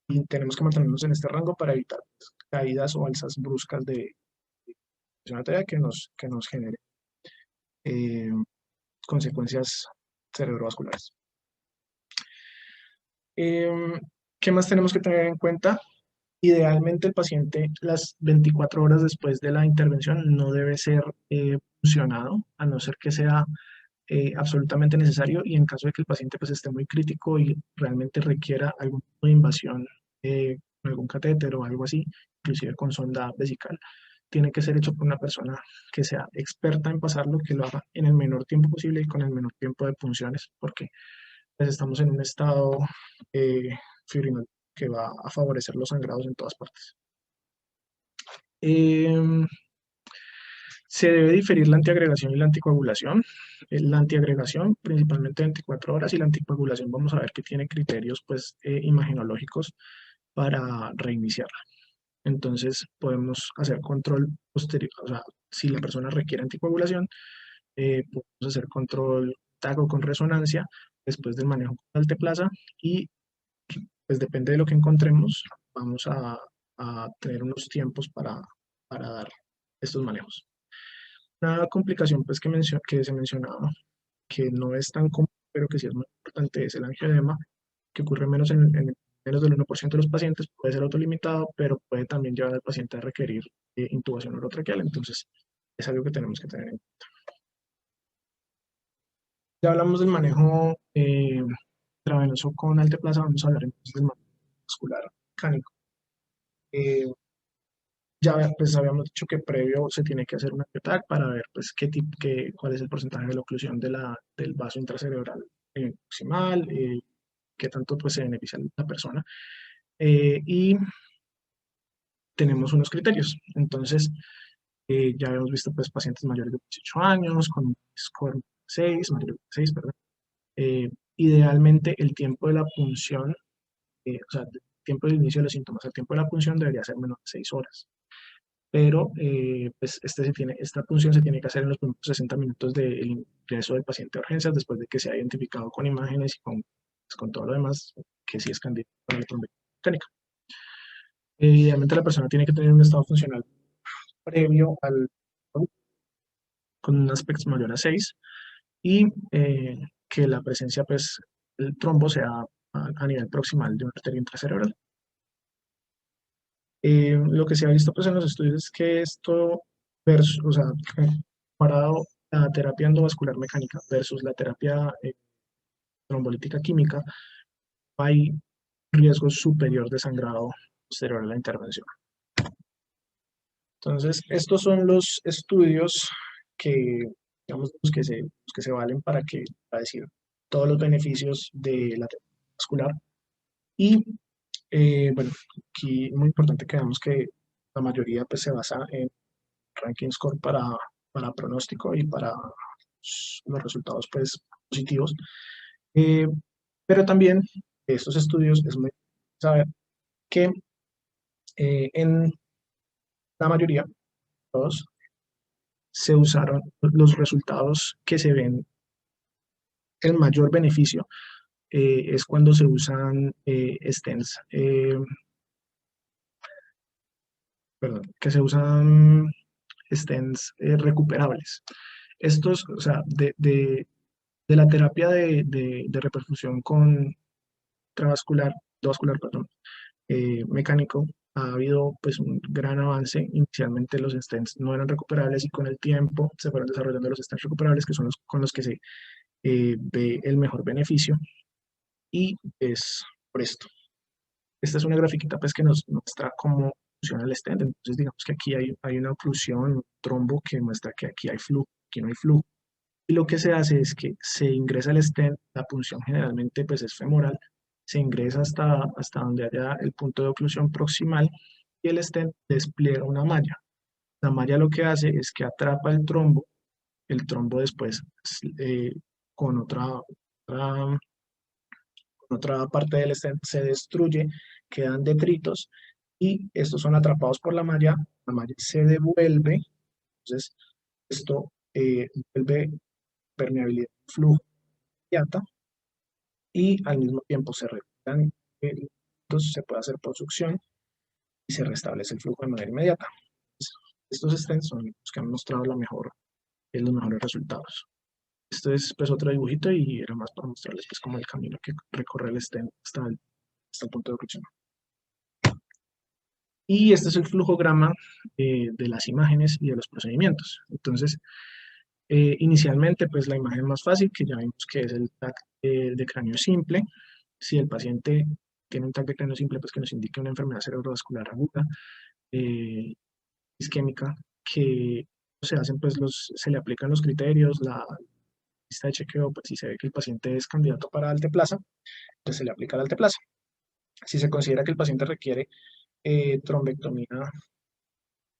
y tenemos que mantenernos en este rango para evitar pues, caídas o alzas bruscas de presión arterial que nos genere eh, consecuencias cerebrovasculares. ¿Qué más tenemos que tener en cuenta? Idealmente el paciente las 24 horas después de la intervención no debe ser puncionado, a no ser que sea absolutamente necesario, y en caso de que el paciente pues esté muy crítico y realmente requiera algún tipo de invasión con algún catéter o algo así, inclusive con sonda vesical, tiene que ser hecho por una persona que sea experta en pasarlo, que lo haga en el menor tiempo posible y con el menor tiempo de punciones, porque pues, estamos en un estado eh, fibrinol que va a favorecer los sangrados en todas partes. Em, Se debe diferir la antiagregación y la anticoagulación. La antiagregación, principalmente 24 horas, y la anticoagulación vamos a ver que tiene criterios pues, imagenológicos para reiniciarla. Entonces podemos hacer control posterior, o sea, si la persona requiere anticoagulación, podemos hacer control TAC con resonancia después del manejo con alteplasa y pues depende de lo que encontremos, vamos a tener unos tiempos para dar estos manejos. Una complicación pues, que se mencionaba, que no es tan común, pero que sí es muy importante, es el angioedema, que ocurre en menos del 1% de los pacientes, puede ser autolimitado, pero puede también llevar al paciente a requerir intubación orotraqueal, entonces es algo que tenemos que tener en cuenta. Ya hablamos del manejo intravenoso con alteplasa, vamos a hablar entonces del manejo vascular mecánico. Eh, Ya pues habíamos dicho que previo se tiene que hacer una PETAC para ver pues cuál es el porcentaje de la oclusión del vaso intracerebral proximal, qué tanto pues se beneficia la persona. Y tenemos unos criterios. Entonces, ya hemos visto pues pacientes mayores de 18 años con un score 6, mayor de 6, perdón. Idealmente el tiempo de la punción, o sea, el tiempo del inicio de los síntomas, el tiempo de la punción debería ser menos de 6 horas, pero pues esta punción se tiene que hacer en los primeros 60 minutos del ingreso del paciente a urgencias, después de que se ha identificado con imágenes y con todo lo demás, que sí es candidato para la trombosis mecánica. Idealmente la persona tiene que tener un estado funcional previo con un aspecto mayor a 6 y que la presencia, pues, el trombo sea a nivel proximal de una arteria intracerebral. Lo que se ha visto pues, en los estudios es que esto, o sea, comparado la terapia endovascular mecánica versus la terapia trombolítica química, hay riesgo superior de sangrado posterior a la intervención. Entonces, estos son los estudios que, digamos, los que se valen para decir todos los beneficios de la terapia vascular. Y, bueno, aquí muy importante que veamos que la mayoría pues, se basa en ranking score para pronóstico y para los resultados pues, positivos. Eh, pero también estos estudios es muy importante saber que en la mayoría, todos, se usaron los resultados que se ven, el mayor beneficio es cuando se usan stents, perdón, que se usan stents recuperables. Estos, o sea, de la terapia de reperfusión con endovascular, perdón, mecánico, ha habido pues un gran avance. Inicialmente los stents no eran recuperables y con el tiempo se fueron desarrollando los stents recuperables, que son los con los que se ve el mejor beneficio. Y es por esto. Esta es una grafiquita pues, que nos muestra cómo funciona el stent. Entonces digamos que aquí hay una oclusión, un trombo que muestra que aquí hay flujo, aquí no hay flujo. Y lo que se hace es que se ingresa el stent, la punción generalmente pues es femoral, se ingresa hasta donde haya el punto de oclusión proximal y el stent despliega una malla. La malla lo que hace es que atrapa el trombo después eh, con otra, con otra parte del stent se destruye, quedan detritos y estos son atrapados por la malla se devuelve, entonces esto vuelve permeabilidad, flujo inmediata y al mismo tiempo se retiran, entonces se puede hacer por succión y se restablece el flujo de manera inmediata. Estos stents son los que han mostrado los mejores resultados. Esto es pues otro dibujito y era más para mostrarles pues como el camino que recorre el stent hasta el punto de oclusión. Y este es el flujograma de las imágenes y de los procedimientos. Entonces, inicialmente, pues la imagen más fácil, que ya vimos que es el TAC de cráneo simple. Si el paciente tiene un TAC de cráneo simple, pues que nos indique una enfermedad cerebrovascular aguda, eh, isquémica, que se hacen, pues se le aplican los criterios, la lista de chequeo, pues si se ve que el paciente es candidato para alteplasa, pues se le aplica la alteplasa. Si se considera que el paciente requiere trombectomía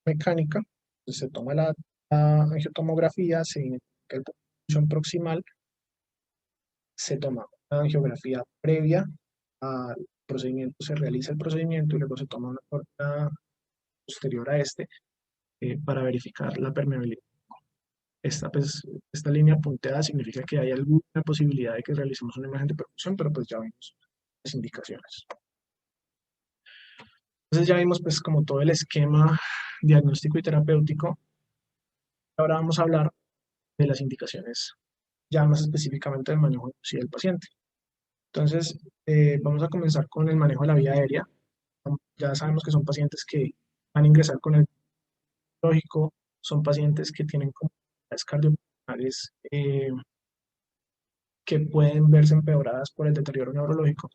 mecánica, pues se toma la angiotomografía, se identifica el punto de función proximal, se toma una angiografía previa al procedimiento, se realiza el procedimiento y luego se toma una corta posterior a este para verificar la permeabilidad. Esta línea punteada significa que hay alguna posibilidad de que realicemos una imagen de perfusión, pero pues ya vimos las indicaciones. Entonces ya vimos pues como todo el esquema diagnóstico y terapéutico. Ahora vamos a hablar de las indicaciones ya más específicamente del manejo del paciente. Entonces, vamos a comenzar con el manejo de la vía aérea. Ya sabemos que son pacientes que van a ingresar con el lógico, son pacientes que tienen comorbilidades cardiopulmonares que pueden verse empeoradas por el deterioro neurológico.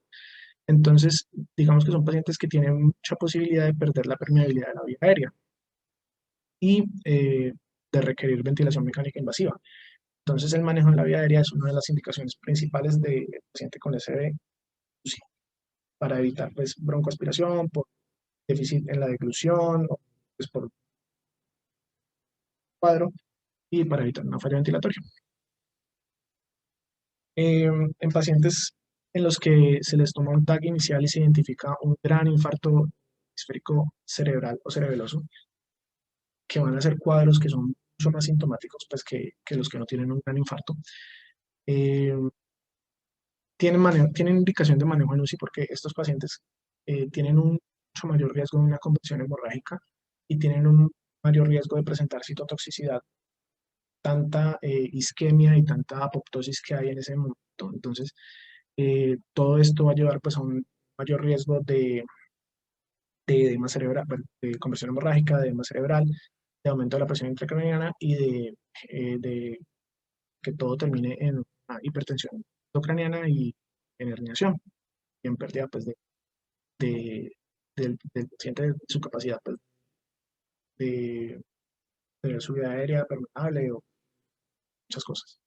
Entonces, digamos que son pacientes que tienen mucha posibilidad de perder la permeabilidad de la vía aérea y de requerir ventilación mecánica invasiva. Entonces, el manejo en la vía aérea es una de las indicaciones principales del paciente con SB para evitar pues, broncoaspiración, por déficit en la deglución, o, pues, por cuadro, y para evitar una falla ventilatoria. En pacientes en los que se les toma un TAC inicial y se identifica un gran infarto esférico cerebral o cerebeloso, que van a ser cuadros que son mucho más sintomáticos pues, que los que no tienen un gran infarto. Eh, tienen indicación de manejo en UCI porque estos pacientes tienen un mucho mayor riesgo de una convulsión hemorrágica y tienen un mayor riesgo de presentar citotoxicidad, tanta isquemia y tanta apoptosis que hay en ese momento. Entonces, todo esto va a llevar pues, a un mayor riesgo de edema cerebral, bueno, de conversión hemorrágica, de edema cerebral, de aumento de la presión intracraniana y de que todo termine en una hipertensión intracraniana y en herniación y en pérdida pues, de, del paciente de su capacidad pues, de tener su vida aérea permeable o muchas cosas.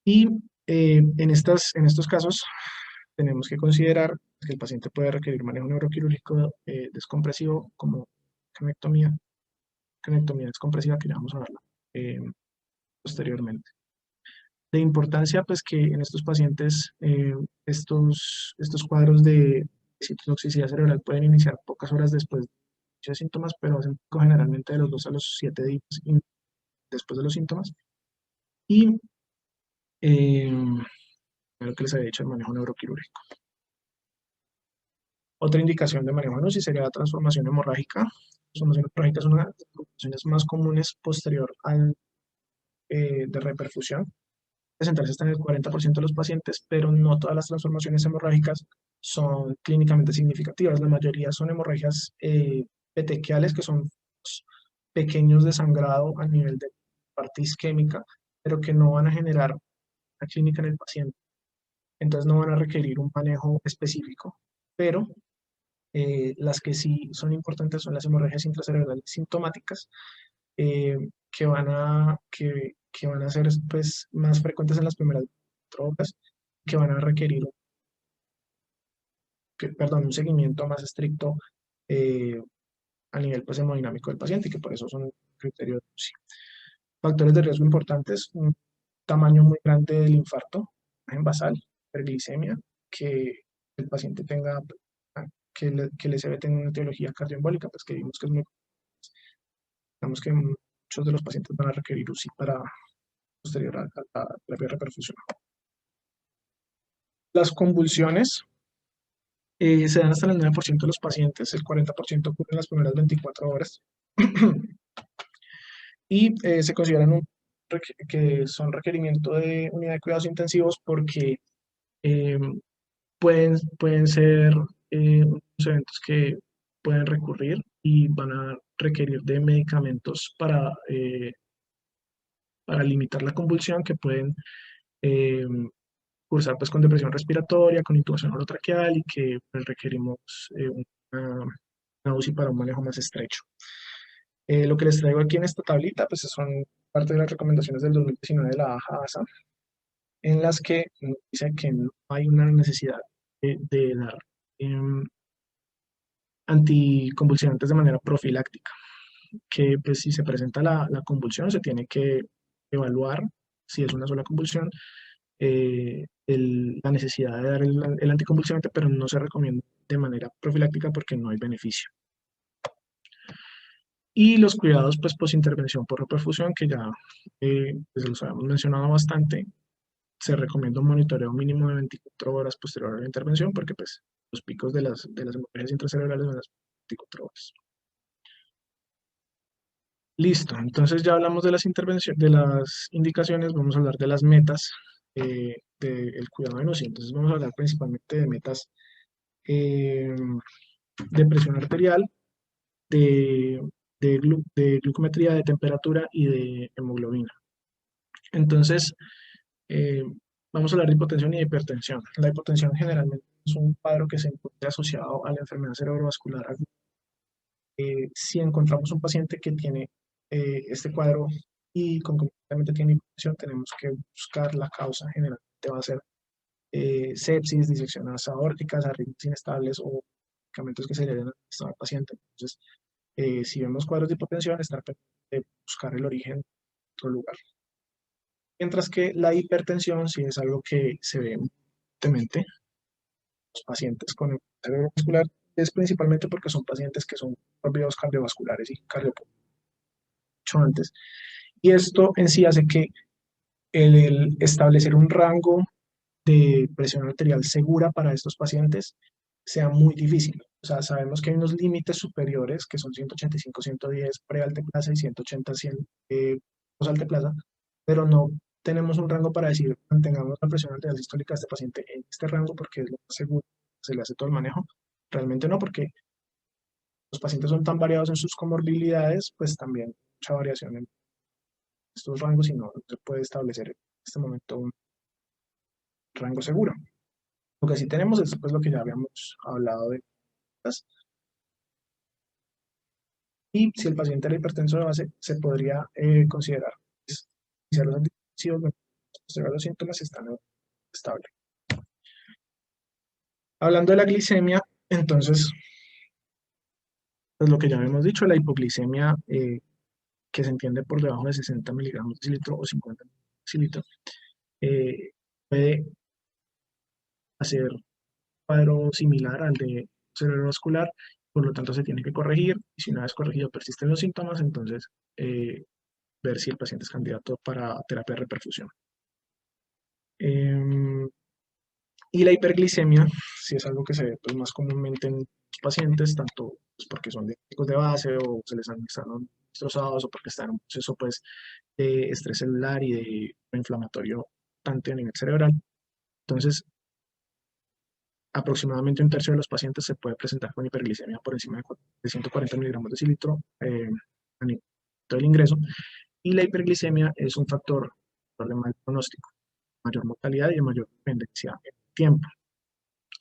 Y en estos casos tenemos que considerar que el paciente puede requerir manejo neuroquirúrgico descompresivo como canectomía descompresiva, que ya vamos a verla posteriormente. De importancia, pues que en estos pacientes estos cuadros de citotoxicidad cerebral pueden iniciar pocas horas después de síntomas, pero hacen pico generalmente de los 2 a los 7 días después de los síntomas. Y lo que les había dicho, el manejo neuroquirúrgico. Otra indicación de manejo en UCI sería la transformación hemorrágica. La transformación hemorrágica es una de las transformaciones más comunes posterior al de reperfusión. Presentarse hasta en el 40% de los pacientes, pero no todas las transformaciones hemorrágicas son clínicamente significativas. La mayoría son hemorragias petequiales, que son pequeños de sangrado a nivel de parte isquémica, pero que no van a generar una clínica en el paciente. Entonces no van a requerir un manejo específico, pero las que sí son importantes son las hemorragias intracerebrales sintomáticas, que van a ser pues, más frecuentes en las primeras 4 horas, que van a requerir un seguimiento más estricto eh, a nivel pues, hemodinámico del paciente, y que por eso son criterios. Sí. Factores de riesgo importantes: un tamaño muy grande del infarto, en basal, hiperglicemia, que el paciente tenga, que el ECV tenga una etiología cardioembólica, pues que vimos que es muy, digamos que muchos de los pacientes van a requerir UCI para posterior a la terapia de reperfusión. Las convulsiones se dan hasta el 9% de los pacientes, el 40% ocurre en las primeras 24 horas. Y se consideran que son requerimiento de unidad de cuidados intensivos porque pueden ser unos eventos que pueden recurrir y van a requerir de medicamentos para limitar la convulsión que pueden eh, cursar pues con depresión respiratoria, con intubación orotraqueal y que pues, requerimos una, una UCI para un manejo más estrecho. Lo que les traigo aquí en esta tablita pues son parte de las recomendaciones del 2019 de la AJA-ASA, en las que dice que no hay una necesidad de dar anticonvulsivantes de manera profiláctica, que pues si se presenta la convulsión se tiene que evaluar si es una sola convulsión, la necesidad de dar el anticonvulsivante, pero no se recomienda de manera profiláctica porque no hay beneficio. Y los cuidados pues posintervención por reperfusión, que ya pues, los habíamos mencionado bastante, se recomienda un monitoreo mínimo de 24 horas posterior a la intervención porque pues los picos de las hemorragias intracerebrales son las 24 horas. Listo, entonces ya hablamos de las intervenciones, de las indicaciones, vamos a hablar de las metas del cuidado de UCI. Entonces vamos a hablar principalmente de metas eh, de presión arterial, de, de glucometría, de temperatura y de hemoglobina. Entonces, eh, vamos a hablar de hipotensión y de hipertensión. La hipotensión generalmente es un cuadro que se encuentra asociado a la enfermedad cerebrovascular aguda. Si encontramos un paciente que tiene este cuadro y concomitantemente tiene hipotensión, tenemos que buscar la causa. Generalmente va a ser sepsis, disecciones aórticas, arritmias inestables o medicamentos que se le den al paciente. Entonces, si vemos cuadros de hipotensión, estar pendiente de buscar el origen en otro lugar. Mientras que la hipertensión sí es algo que se ve frecuentemente en los pacientes con enfermedad cerebrovascular, es principalmente porque son pacientes que son propios cardiovasculares y cardiopulmonares antes. Y esto en sí hace que el establecer un rango de presión arterial segura para estos pacientes sea muy difícil. O sea, sabemos que hay unos límites superiores que son 185, 110 pre-alteplasa y 180, 100 post-alteplasa, pero no tenemos un rango para decir mantengamos la presión arterial sistólica de este paciente en este rango porque es lo más seguro, se le hace todo el manejo. Realmente no, porque los pacientes son tan variados en sus comorbilidades, pues también mucha variación en estos rangos y no se puede establecer en este momento un rango seguro. Lo que sí tenemos es pues, lo que ya habíamos hablado de estas. Y si el paciente era hipertenso de base, se podría considerar pues, iniciar los antidepresivos, observar los síntomas están estables. Hablando de la glicemia, entonces, pues lo que ya habíamos dicho, la hipoglicemia que se entiende por debajo de 60 miligramos de decilitro o 50 miligramos de decilitro, puede hacer un cuadro similar al de cerebrovascular, por lo tanto se tiene que corregir, y si una vez corregido persisten los síntomas, entonces ver si el paciente es candidato para terapia de reperfusión. Y la hiperglicemia, si es algo que se ve pues, más comúnmente en los pacientes, tanto pues, porque son diabéticos de base o se les han estado destrozados o porque están en un proceso pues, de estrés celular y de inflamatorio tanto a nivel cerebral. Entonces, aproximadamente un tercio de los pacientes se puede presentar con hiperglicemia por encima de 140 miligramos de decilitro a nivel del ingreso. Y la hiperglicemia es un factor de mal pronóstico, mayor mortalidad y de mayor dependencia en el tiempo.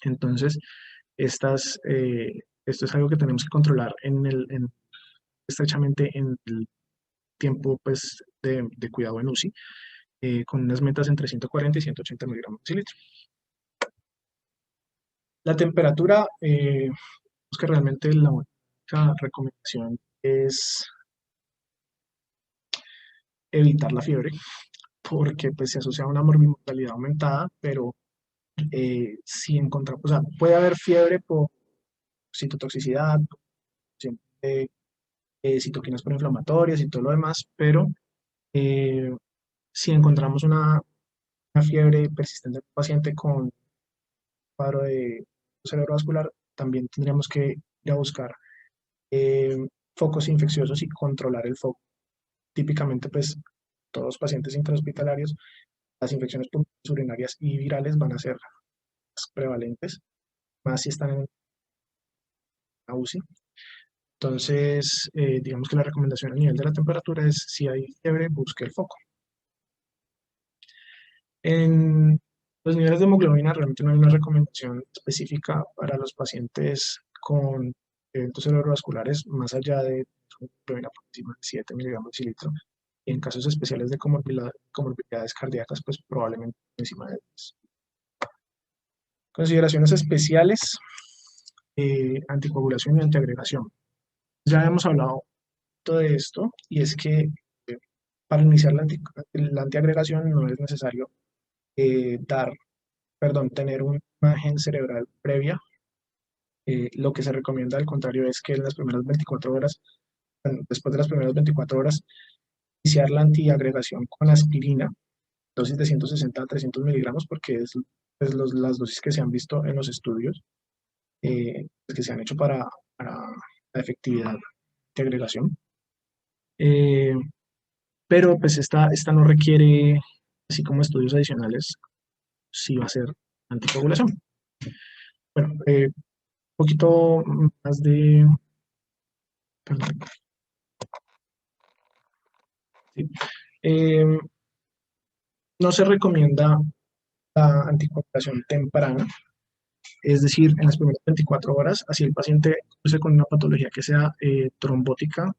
Entonces, esto es algo que tenemos que controlar estrechamente en el tiempo pues, de cuidado en UCI, con unas metas entre 140 y 180 miligramos de litro. La temperatura, es que realmente la única recomendación es evitar la fiebre, porque pues, se asocia a una mortalidad aumentada, pero si encontramos, o sea, puede haber fiebre por citotoxicidad, citoquinas proinflamatorias y todo lo demás, pero si encontramos una fiebre persistente en un paciente con cuadro de cerebrovascular, también tendríamos que ir a buscar eh, focos infecciosos y controlar el foco. Típicamente, pues, todos los pacientes intrahospitalarios, las infecciones pulmonares, urinarias y virales van a ser más prevalentes, más si están en la UCI. Entonces, digamos que la recomendación a nivel de la temperatura es, si hay fiebre, busque el foco. En los niveles de hemoglobina realmente no hay una recomendación específica para los pacientes con eventos cerebrovasculares más allá de una hemoglobina por encima de 7 miligramos de litro. Y en casos especiales de comorbilidades cardíacas, pues probablemente por encima de 10. Consideraciones especiales, anticoagulación y antiagregación. Ya hemos hablado de esto, y es que para iniciar la antiagregación no es necesario tener una imagen cerebral previa. Lo que se recomienda, al contrario, es que en las primeras 24 horas, bueno, después de las primeras 24 horas, iniciar la antiagregación con aspirina, dosis de 160 a 300 miligramos, porque es las dosis que se han visto en los estudios que se han hecho para la efectividad de agregación. Eh, pero pues esta no requiere, así como estudios adicionales, sí va a ser anticoagulación. Bueno, un poquito más de, perdón, sí. Eh, no se recomienda la anticoagulación temprana, es decir, en las primeras 24 horas, así el paciente cruce con una patología que sea trombótica,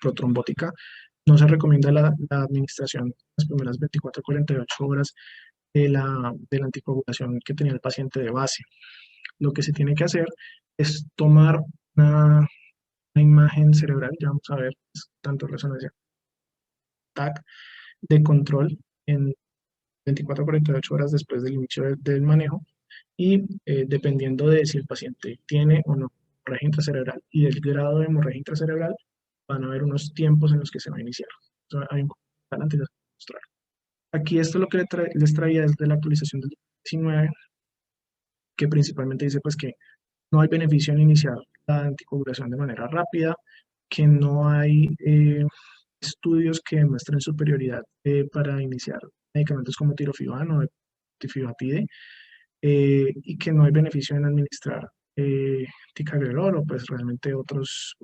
protrombótica, no se recomienda la administración en las primeras 24 a 48 horas de la anticoagulación que tenía el paciente de base. Lo que se tiene que hacer es tomar una imagen cerebral, ya vamos a ver, tanto resonancia TAC, de control en 24 a 48 horas después del inicio del manejo, y dependiendo de si el paciente tiene o no hemorragia intracerebral y del grado de hemorragia intracerebral, van a haber unos tiempos en los que se va a iniciar. Entonces, hay un antes de mostrar. Aquí esto lo que les traía es de la actualización del 19, que principalmente dice pues que no hay beneficio en iniciar la anticoagulación de manera rápida, que no hay estudios que demuestren superioridad para iniciar medicamentos como tirofibán o tifibatide, y que no hay beneficio en administrar ticagrelor o pues realmente otros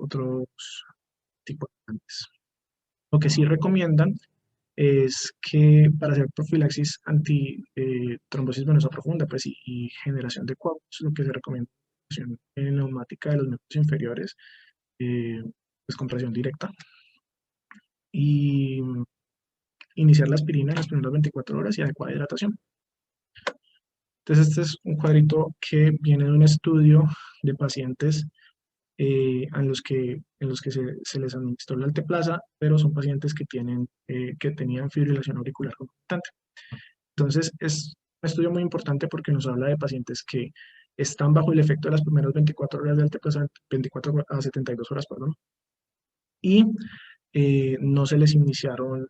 tipos de antes. Lo que sí recomiendan es que para hacer profilaxis anti trombosis venosa profunda pues, y generación de coágulos, lo que se recomienda es neumática de los miembros inferiores, pues con presión directa, y iniciar la aspirina en las primeras 24 horas y adecuada hidratación. Entonces este es un cuadrito que viene de un estudio de pacientes en los que se les administró la alteplasa, pero son pacientes que tenían fibrilación auricular concomitante. Entonces, es un estudio muy importante porque nos habla de pacientes que están bajo el efecto de las primeras 24 horas de alteplasa, 24 a 72 horas, perdón, y no se les iniciaron,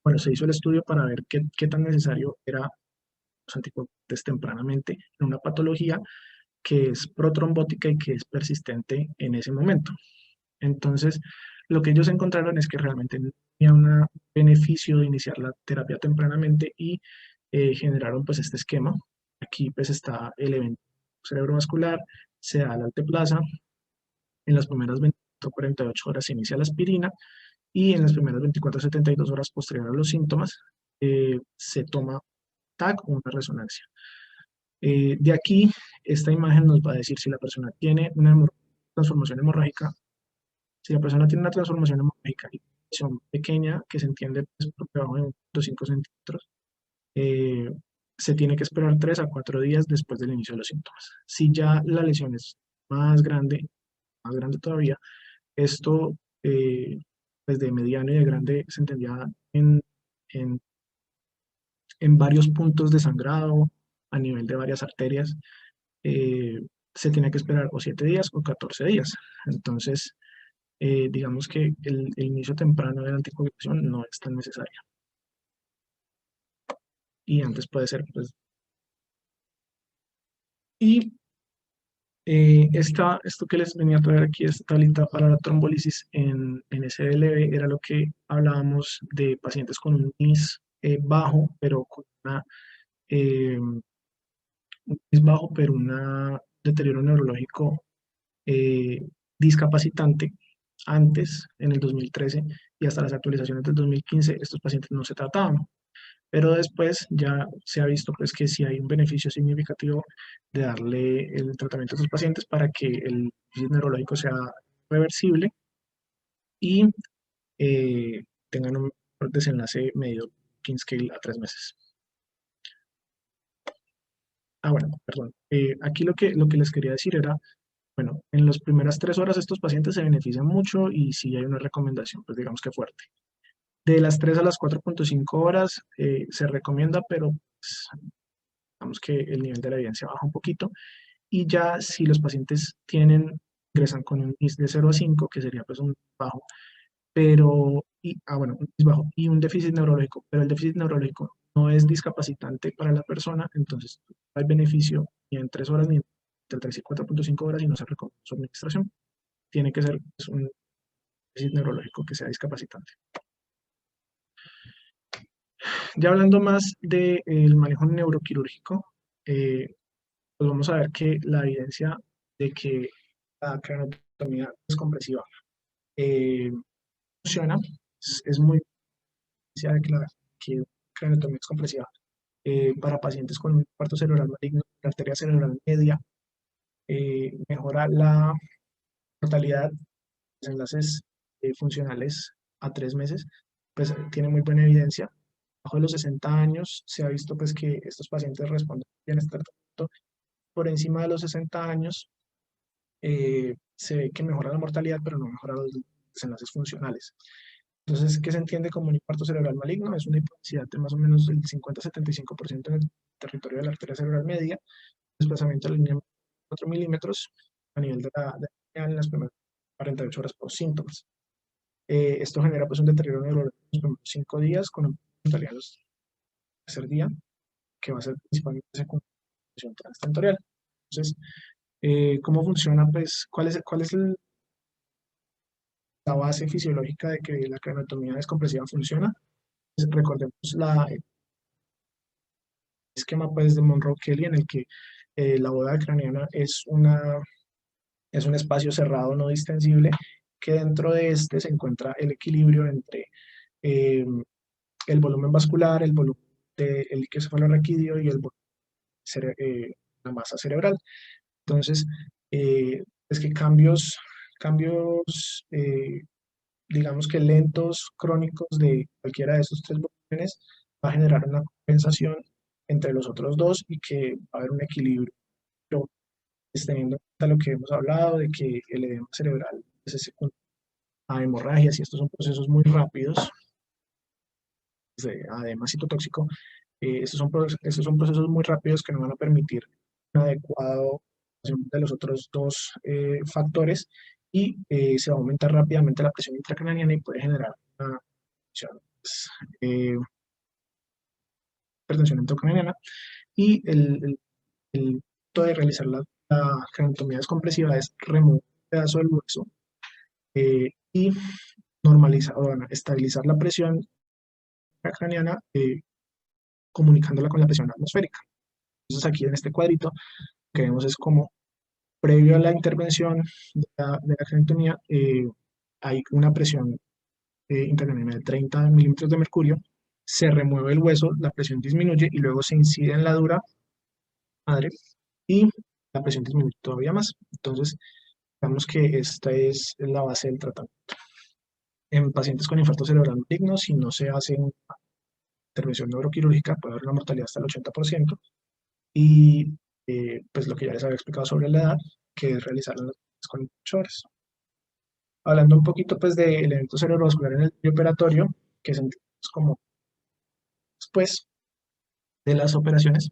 bueno, se hizo el estudio para ver qué tan necesario era los anticoagulantes tempranamente en una patología que es protrombótica y que es persistente en ese momento. Entonces, lo que ellos encontraron es que realmente no había un beneficio de iniciar la terapia tempranamente, y generaron pues este esquema. Aquí pues está el evento cerebrovascular, se da la alteplasa, en las primeras 24 a 48 horas se inicia la aspirina, y en las primeras 24 a 72 horas posterior a los síntomas se toma TAC o una resonancia. De aquí, esta imagen nos va a decir si la persona tiene una transformación hemorrágica. Si la persona tiene una transformación hemorrágica y lesión pequeña, que se entiende pues, por debajo de 5 centímetros, eh, se tiene que esperar 3 a 4 días después del inicio de los síntomas. Si ya la lesión es más grande todavía, esto desde mediano y de grande se entendía en, en varios puntos de sangrado a nivel de varias arterias, eh, se tiene que esperar o 7 días o 14 días. Entonces, digamos que el inicio temprano de la anticoagulación no es tan necesario. Y antes puede ser, pues. Y esto que les venía a traer aquí, esta tablita para la trombolisis en SLB, era lo que hablábamos de pacientes con un NIS bajo, pero con un NIS bajo, pero un deterioro neurológico discapacitante. Antes, en el 2013 y hasta las actualizaciones del 2015, estos pacientes no se trataban. Pero después ya se ha visto pues que sí hay un beneficio significativo de darle el tratamiento a estos pacientes para que el déficit neurológico sea reversible y tengan un desenlace medio King Scale a 3 meses. Bueno, perdón. Aquí lo que les quería decir era, bueno, en las primeras 3 horas estos pacientes se benefician mucho y sí hay una recomendación, pues digamos que fuerte. De las 3 a las 4.5 horas se recomienda, pero pues, digamos que el nivel de la evidencia baja un poquito. Y ya si los pacientes ingresan con un IS de 0 a 5, que sería pues un bajo, bueno, un IS bajo y un déficit neurológico, pero el déficit neurológico no es discapacitante para la persona, entonces no hay beneficio ni en 3 horas ni entre 3 y 4.5 horas y no se recomienda su administración. Tiene que ser pues, un déficit neurológico que sea discapacitante. Ya hablando más del manejo neuroquirúrgico, pues vamos a ver que la evidencia de que la craniotomía descompresiva funciona es muy evidencia de que craniotomía descompresiva para pacientes con un infarto cerebral maligno, la arteria cerebral media, mejora la mortalidad, los enlaces funcionales a 3 meses, pues tiene muy buena evidencia. Bajo de los 60 años se ha visto pues que estos pacientes responden bien a este tratamiento. Por encima de los 60 años se ve que mejora la mortalidad, pero no mejora los desenlaces funcionales. Entonces, ¿qué se entiende como un infarto cerebral maligno? Es una hipoxicidad de más o menos del 50-75% en el territorio de la arteria cerebral media, desplazamiento de la línea de 4 milímetros a nivel de en las primeras 48 horas por síntomas. Esto genera pues un deterioro neurológico en los primeros 5 días con una mortalidad en los tercer día, que va a ser principalmente secundaria transtentorial. Entonces, ¿cómo funciona? Pues, ¿cuál es la base fisiológica de que la craniotomía descompresiva funciona? Pues, recordemos el esquema pues, de Monroe-Kelly en el que la bóveda craneana es un espacio cerrado no distensible que dentro de este se encuentra el equilibrio entre el volumen vascular, el volumen del líquido cefalorraquídeo y la masa cerebral. Entonces, es que cambios digamos que lentos, crónicos de cualquiera de estos tres volúmenes va a generar una compensación entre los otros dos y que va a haber un equilibrio, pues, teniendo en cuenta lo que hemos hablado de que el edema cerebral se secunda a hemorragias y estos son procesos muy rápidos, además citotóxico, estos son procesos muy rápidos que no van a permitir un adecuado de los otros dos factores y se va a aumentar rápidamente la presión intracraniana y puede generar una hipertensión intracraniana y el punto de realizar la craniotomía descompresiva es remover un pedazo del hueso y estabilizar la presión intracraniana comunicándola con la presión atmosférica. Entonces aquí en este cuadrito lo que vemos es como previo a la intervención de la craniotomía hay una presión intracraniana de 30 milímetros de mercurio, se remueve el hueso, la presión disminuye y luego se incide en la dura madre y la presión disminuye todavía más. Entonces, digamos que esta es la base del tratamiento. En pacientes con infarto cerebral maligno, si no se hace una intervención neuroquirúrgica, puede haber una mortalidad hasta el 80%. Y pues lo que ya les había explicado sobre la edad, que es realizarla en las 48 horas. Hablando un poquito pues del evento cerebrovascular en el operatorio, que es como después de las operaciones,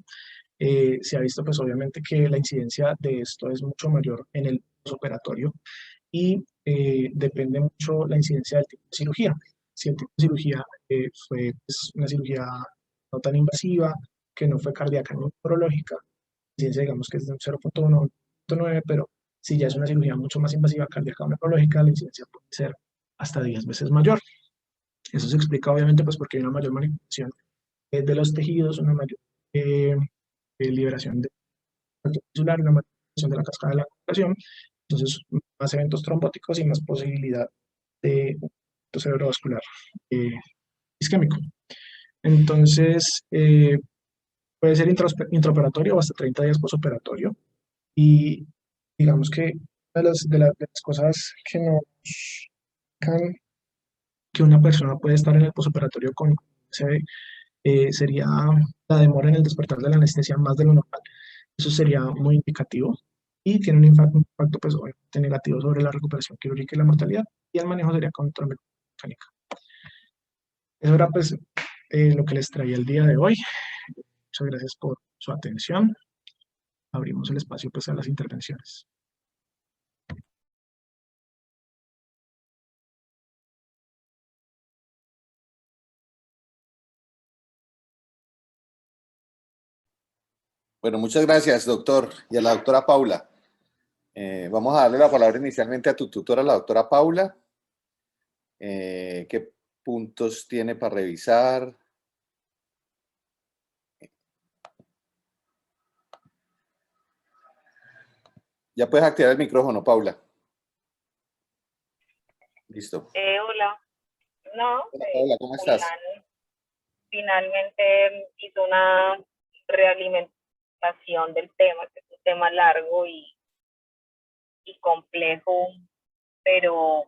se ha visto pues obviamente que la incidencia de esto es mucho mayor en el posoperatorio y depende mucho la incidencia del tipo de cirugía. Si el tipo de cirugía fue pues, una cirugía no tan invasiva, que no fue cardíaca ni neurológica, la incidencia digamos que es de un 0.1 o 0.9, pero si ya es una cirugía mucho más invasiva, cardíaca o neurológica, la incidencia puede ser hasta 10 veces mayor. Eso se explica obviamente pues porque hay una mayor manipulación de los tejidos, una mayor liberación de tisular, una manipulación de la cascada de la coagulación. Entonces, más eventos trombóticos y más posibilidad de evento cerebrovascular isquémico. Entonces, puede ser intraoperatorio o hasta 30 días posoperatorio. Y digamos que una de las cosas que nos indican que una persona puede estar en el posoperatorio con CB sería la demora en el despertar de la anestesia más de lo normal. Eso sería muy indicativo y tiene un impacto pues, obviamente negativo sobre la recuperación quirúrgica y la mortalidad, y el manejo sería con trombectomía mecánica. Eso era pues lo que les traía el día de hoy. Muchas gracias por su atención. Abrimos el espacio pues a las intervenciones. Bueno, muchas gracias, doctor, y a la doctora Paula. Vamos a darle la palabra inicialmente a tu tutora, la doctora Paula. ¿Qué puntos tiene para revisar? Ya puedes activar el micrófono, Paula. Listo. Hola. No, Hola, Paula, ¿cómo estás? Finalmente hizo una realimentación del tema, que es un tema largo y complejo, pero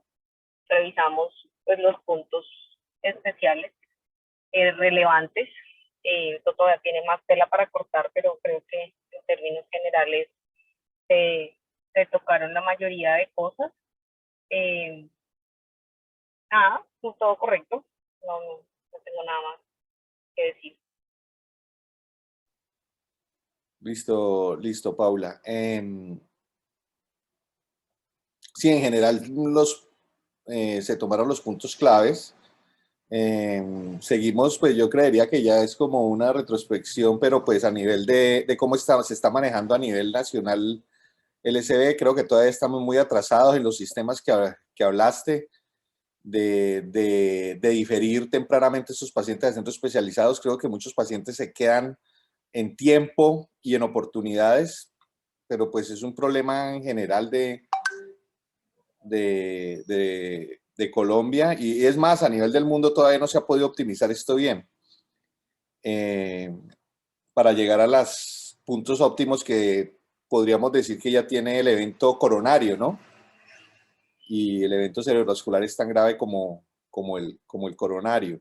revisamos pues los puntos especiales relevantes. Esto todavía tiene más tela para cortar, pero creo que en términos generales se tocaron la mayoría de cosas. Nada, todo correcto. No tengo nada más que decir. Listo, Paula. Sí, en general se tomaron los puntos claves. Seguimos, pues yo creería que ya es como una retrospección, pero pues a nivel de cómo se está manejando a nivel nacional el SB, creo que todavía estamos muy atrasados en los sistemas que hablaste, de diferir tempranamente estos pacientes de centros especializados. Creo que muchos pacientes se quedan en tiempo y en oportunidades, pero pues es un problema en general de Colombia, y es más, a nivel del mundo todavía no se ha podido optimizar esto bien para llegar a los puntos óptimos que podríamos decir que ya tiene el evento coronario, ¿no? Y el evento cerebrovascular es tan grave como el coronario.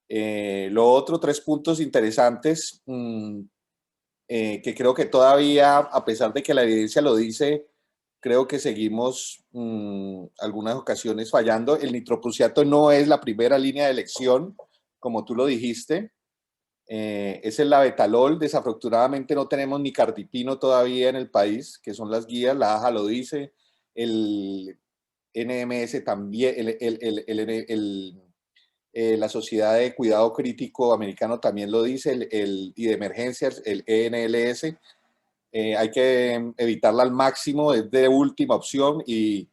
Lo otro, 3 puntos interesantes que creo que todavía, a pesar de que la evidencia lo dice, creo que seguimos algunas ocasiones fallando. El nitroprusiato no es la primera línea de elección, como tú lo dijiste. Es el labetalol. Desafortunadamente no tenemos ni cardipino todavía en el país, que son las guías. La AJA lo dice. El NMS también, la Sociedad de Cuidado Crítico Americano también lo dice, y de emergencias, el ENLS. Hay que evitarla al máximo, es de última opción, y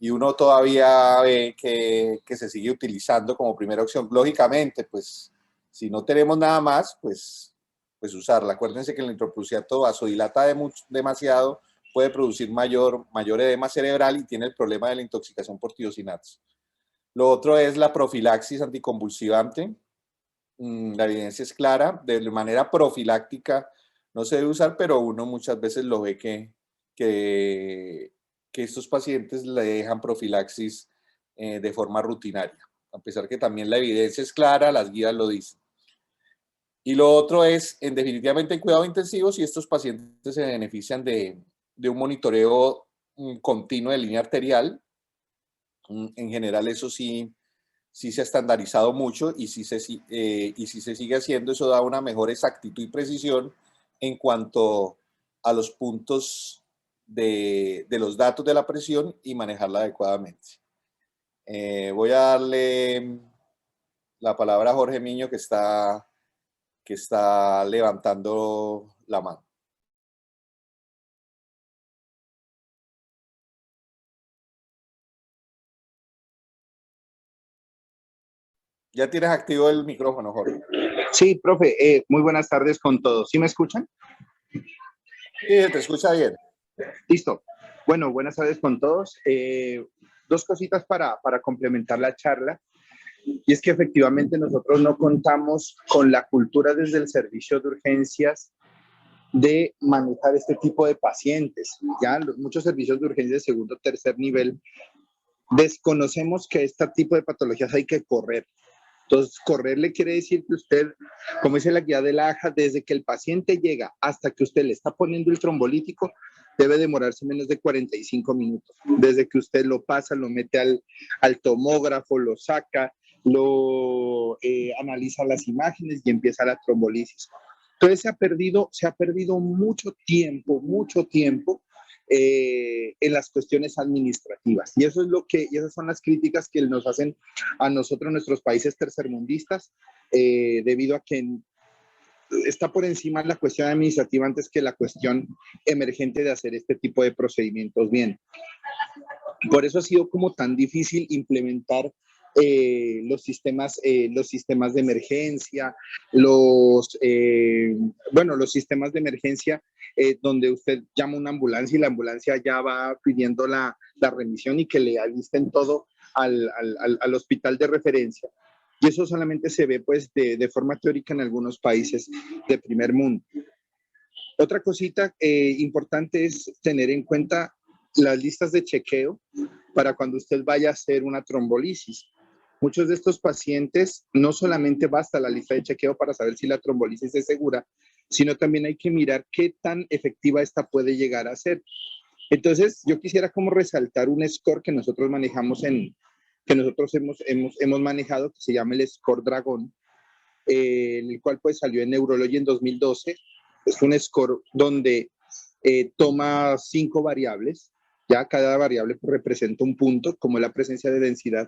uno todavía ve que se sigue utilizando como primera opción. Lógicamente, pues, si no tenemos nada más, pues usarla. Acuérdense que el nitroprusiato vasodilata demasiado, puede producir mayor edema cerebral y tiene el problema de la intoxicación por tiosinatos. Lo otro es la profilaxis anticonvulsivante. La evidencia es clara, de manera profiláctica no se debe usar, pero uno muchas veces lo ve que estos pacientes le dejan profilaxis de forma rutinaria, a pesar que también la evidencia es clara, las guías lo dicen. Y lo otro es, definitivamente en cuidado intensivo, si estos pacientes se benefician de un monitoreo continuo de línea arterial. En general eso sí se ha estandarizado mucho, y si se sigue haciendo, eso da una mejor exactitud y precisión en cuanto a los puntos de los datos de la presión y manejarla adecuadamente. Voy a darle la palabra a Jorge Miño, que está levantando la mano. Ya tienes activo el micrófono, Jorge. Sí, profe, muy buenas tardes con todos. ¿Sí me escuchan? Sí, te escucha bien. Listo. Bueno, buenas tardes con todos. Dos cositas para complementar la charla. Y es que efectivamente nosotros no contamos con la cultura desde el servicio de urgencias de manejar este tipo de pacientes. Ya muchos servicios de urgencia de segundo o tercer nivel desconocemos que este tipo de patologías hay que correr. Entonces, correrle quiere decir que usted, como dice la guía de la AJA, desde que el paciente llega hasta que usted le está poniendo el trombolítico, debe demorarse menos de 45 minutos. Desde que usted lo pasa, lo mete al tomógrafo, lo saca, lo analiza las imágenes y empieza la trombolisis. Entonces se ha perdido mucho tiempo en las cuestiones administrativas. Y eso es y esas son las críticas que nos hacen a nosotros, nuestros países tercermundistas, debido a que está por encima la cuestión administrativa antes que la cuestión emergente de hacer este tipo de procedimientos bien. Por eso ha sido como tan difícil implementar los sistemas de emergencia, los sistemas de emergencia donde usted llama a una ambulancia y la ambulancia ya va pidiendo la remisión y que le alisten todo al hospital de referencia. Y eso solamente se ve pues de forma teórica en algunos países de primer mundo. Otra cosita importante es tener en cuenta las listas de chequeo para cuando usted vaya a hacer una trombolisis. Muchos de estos pacientes no solamente basta la lista de chequeo para saber si la trombolisis es segura, sino también hay que mirar qué tan efectiva esta puede llegar a ser. Entonces, yo quisiera como resaltar un score que nosotros manejamos que nosotros hemos manejado, que se llama el score Dragón, en el cual pues salió en Neurology en 2012. Es un score donde toma 5 variables, ya cada variable representa un punto, como la presencia de densidad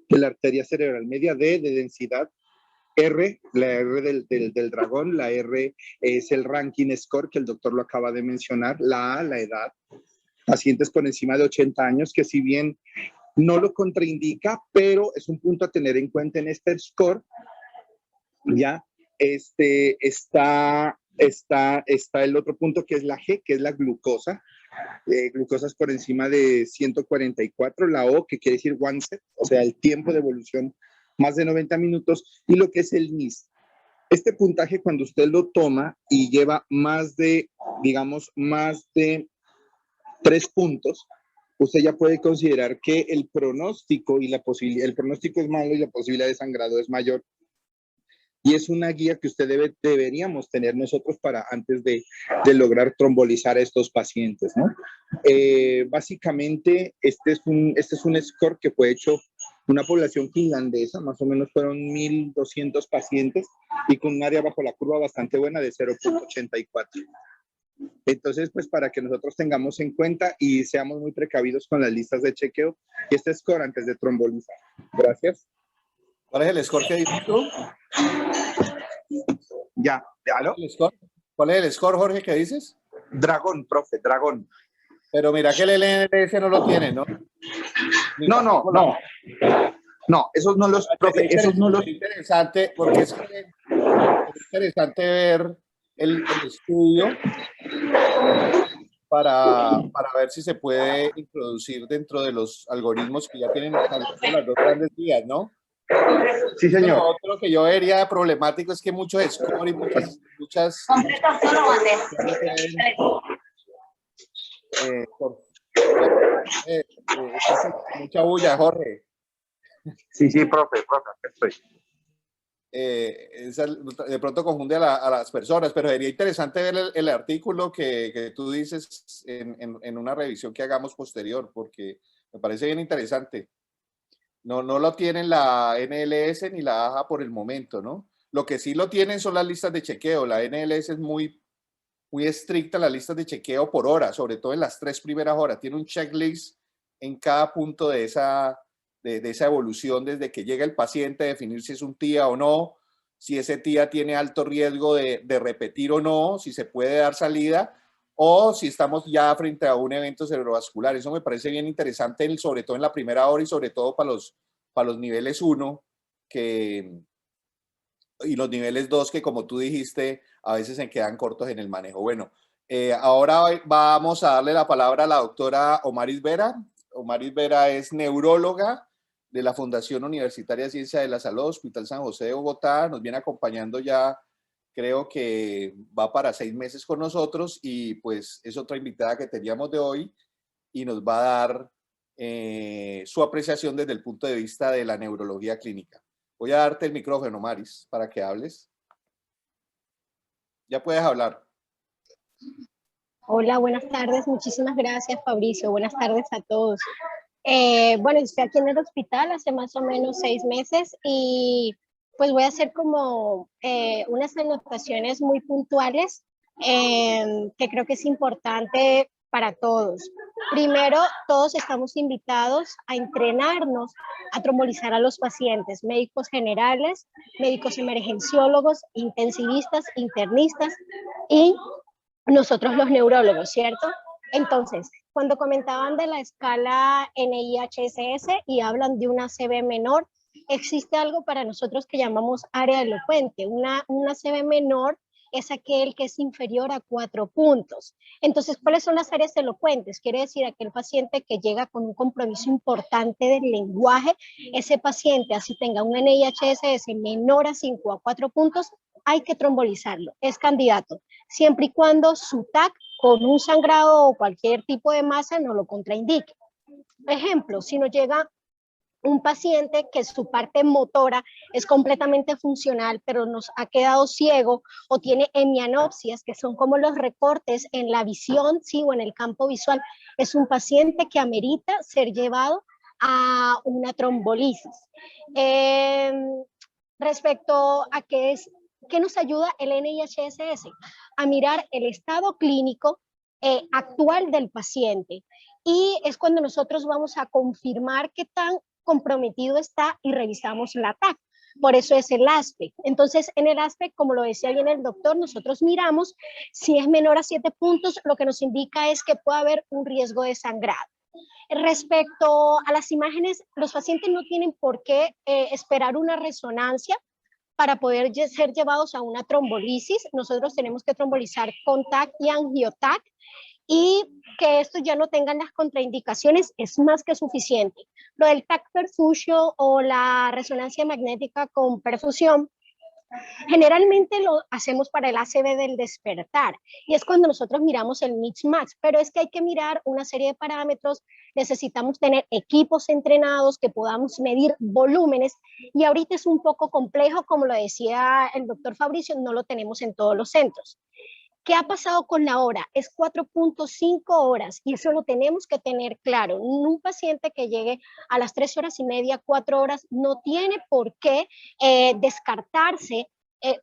de la arteria cerebral media, D de densidad, R, la R del dragón, la R es el ranking score que el doctor lo acaba de mencionar, la A, la edad, pacientes por encima de 80 años, que si bien no lo contraindica, pero es un punto a tener en cuenta en este score. Ya está el otro punto que es la G, que es la glucosa. Glucosas por encima de 144, la O, que quiere decir one set, o sea, el tiempo de evolución más de 90 minutos, y lo que es el NIS. Este puntaje, cuando usted lo toma y lleva más de 3 puntos, usted ya puede considerar que el pronóstico el pronóstico es malo y la posibilidad de sangrado es mayor. Y es una guía que deberíamos tener nosotros para antes de lograr trombolizar a estos pacientes, ¿no? Básicamente, este es un score que fue hecho una población finlandesa, más o menos fueron 1.200 pacientes y con un área bajo la curva bastante buena de 0.84. Entonces, pues para que nosotros tengamos en cuenta y seamos muy precavidos con las listas de chequeo y este score antes de trombolizar. Gracias. ¿Cuál es el score que dices tú? Ya, ¿aló? ¿Cuál es el score, Jorge, que dices? Dragón, profe, Dragón. Pero mira que el LNS no lo tiene, ¿no? No, esos no los, profe, esos no los... Es interesante, porque es interesante ver el estudio para ver si se puede introducir dentro de los algoritmos que ya tienen las dos grandes guías, ¿no? Sí, señor. Lo otro que yo vería problemático es que muchos score y muchas mucha bulla, Jorge. Sí, profe, aquí estoy. De pronto confunde a las personas, pero sería interesante ver el artículo que tú dices en una revisión que hagamos posterior, porque me parece bien interesante. No lo tienen la NLS ni la AJA por el momento, ¿no? Lo que sí lo tienen son las listas de chequeo. La NLS es muy estricta, las listas de chequeo por hora, sobre todo en las 3 primeras horas. Tiene un checklist en cada punto de esa evolución, desde que llega el paciente, definir si es un TIA o no, si ese TIA tiene alto riesgo de repetir o no, si se puede dar salida, o si estamos ya frente a un evento cerebrovascular. Eso me parece bien interesante, sobre todo en la primera hora y sobre todo para los niveles 1 y los niveles 2 que, como tú dijiste, a veces se quedan cortos en el manejo. Bueno, Ahora vamos a darle la palabra a la doctora Omaris Vera. Omaris Vera es neuróloga de la Fundación Universitaria de Ciencia de la Salud, Hospital San José de Bogotá. Nos viene acompañando ya, creo que va para 6 meses con nosotros, y pues es otra invitada que teníamos de hoy y nos va a dar su apreciación desde el punto de vista de la neurología clínica. Voy a darte el micrófono, Maris, para que hables. Ya puedes hablar. Hola, buenas tardes. Muchísimas gracias, Fabricio. Buenas tardes a todos. Bueno, estoy aquí en el hospital hace más o menos 6 meses y pues voy a hacer como unas anotaciones muy puntuales que creo que es importante para todos. Primero, todos estamos invitados a entrenarnos a trombolizar a los pacientes, médicos generales, médicos emergenciólogos, intensivistas, internistas y nosotros los neurólogos, ¿cierto? Entonces, cuando comentaban de la escala NIHSS y hablan de una ACV menor, existe algo para nosotros que llamamos área elocuente. Una ACV menor es aquel que es inferior a 4 puntos. Entonces, ¿cuáles son las áreas elocuentes? Quiere decir aquel paciente que llega con un compromiso importante del lenguaje. Ese paciente, así tenga un NIHSS menor a 5 a 4 puntos, hay que trombolizarlo, es candidato, siempre y cuando su TAC con un sangrado o cualquier tipo de masa no lo contraindique. Ejemplo, si nos llega un paciente que su parte motora es completamente funcional, pero nos ha quedado ciego o tiene hemianopsias, que son como los recortes en la visión, sí, o en el campo visual, es un paciente que amerita ser llevado a una trombolisis. Respecto a qué nos ayuda el NIHSS, a mirar el estado clínico actual del paciente, y es cuando nosotros vamos a confirmar qué tan comprometido está y revisamos la TAC. Por eso es el ASPE. Entonces, en el ASPE, como lo decía bien el doctor, nosotros miramos si es menor a 7 puntos, lo que nos indica es que puede haber un riesgo de sangrado. Respecto a las imágenes, los pacientes no tienen por qué esperar una resonancia para poder ser llevados a una trombolisis. Nosotros tenemos que trombolizar con TAC y angioTAC, y que estos ya no tengan las contraindicaciones es más que suficiente. Lo del TAC perfusion o la resonancia magnética con perfusión, generalmente lo hacemos para el ACV del despertar, y es cuando nosotros miramos el mix-match, pero es que hay que mirar una serie de parámetros, necesitamos tener equipos entrenados que podamos medir volúmenes, y ahorita es un poco complejo, como lo decía el doctor Fabricio, no lo tenemos en todos los centros. ¿Qué ha pasado con la hora? Es 4.5 horas, y eso lo tenemos que tener claro. Un paciente que llegue a las 3 horas y media, 4 horas, no tiene por qué descartarse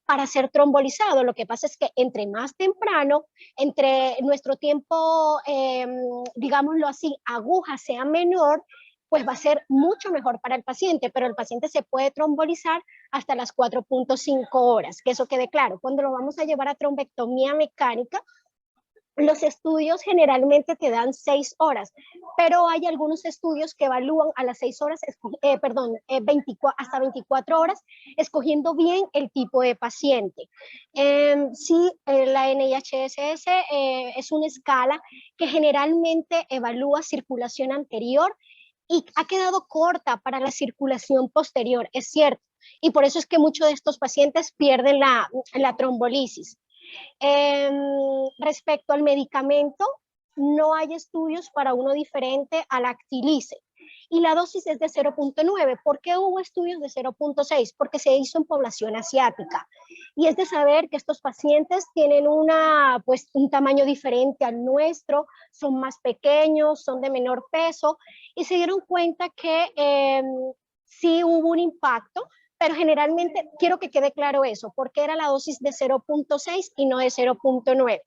para ser trombolizado. Lo que pasa es que entre más temprano, entre nuestro tiempo, digámoslo así, aguja sea menor, pues va a ser mucho mejor para el paciente, pero el paciente se puede trombolizar hasta las 4.5 horas, que eso quede claro. Cuando lo vamos a llevar a trombectomía mecánica, los estudios generalmente te dan 6 horas, pero hay algunos estudios que evalúan a las 6 horas, hasta 24 horas, escogiendo bien el tipo de paciente. Sí, la NIHSS es una escala que generalmente evalúa circulación anterior y ha quedado corta para la circulación posterior, es cierto, y por eso es que muchos de estos pacientes pierden la trombolisis. Respecto al medicamento, no hay estudios para uno diferente al Actilice, y la dosis es de 0.9. ¿Por qué hubo estudios de 0.6? Porque se hizo en población asiática, y es de saber que estos pacientes tienen un tamaño diferente al nuestro, son más pequeños, son de menor peso, y se dieron cuenta que sí hubo un impacto, pero generalmente quiero que quede claro eso, porque era la dosis de 0.6 y no de 0.9.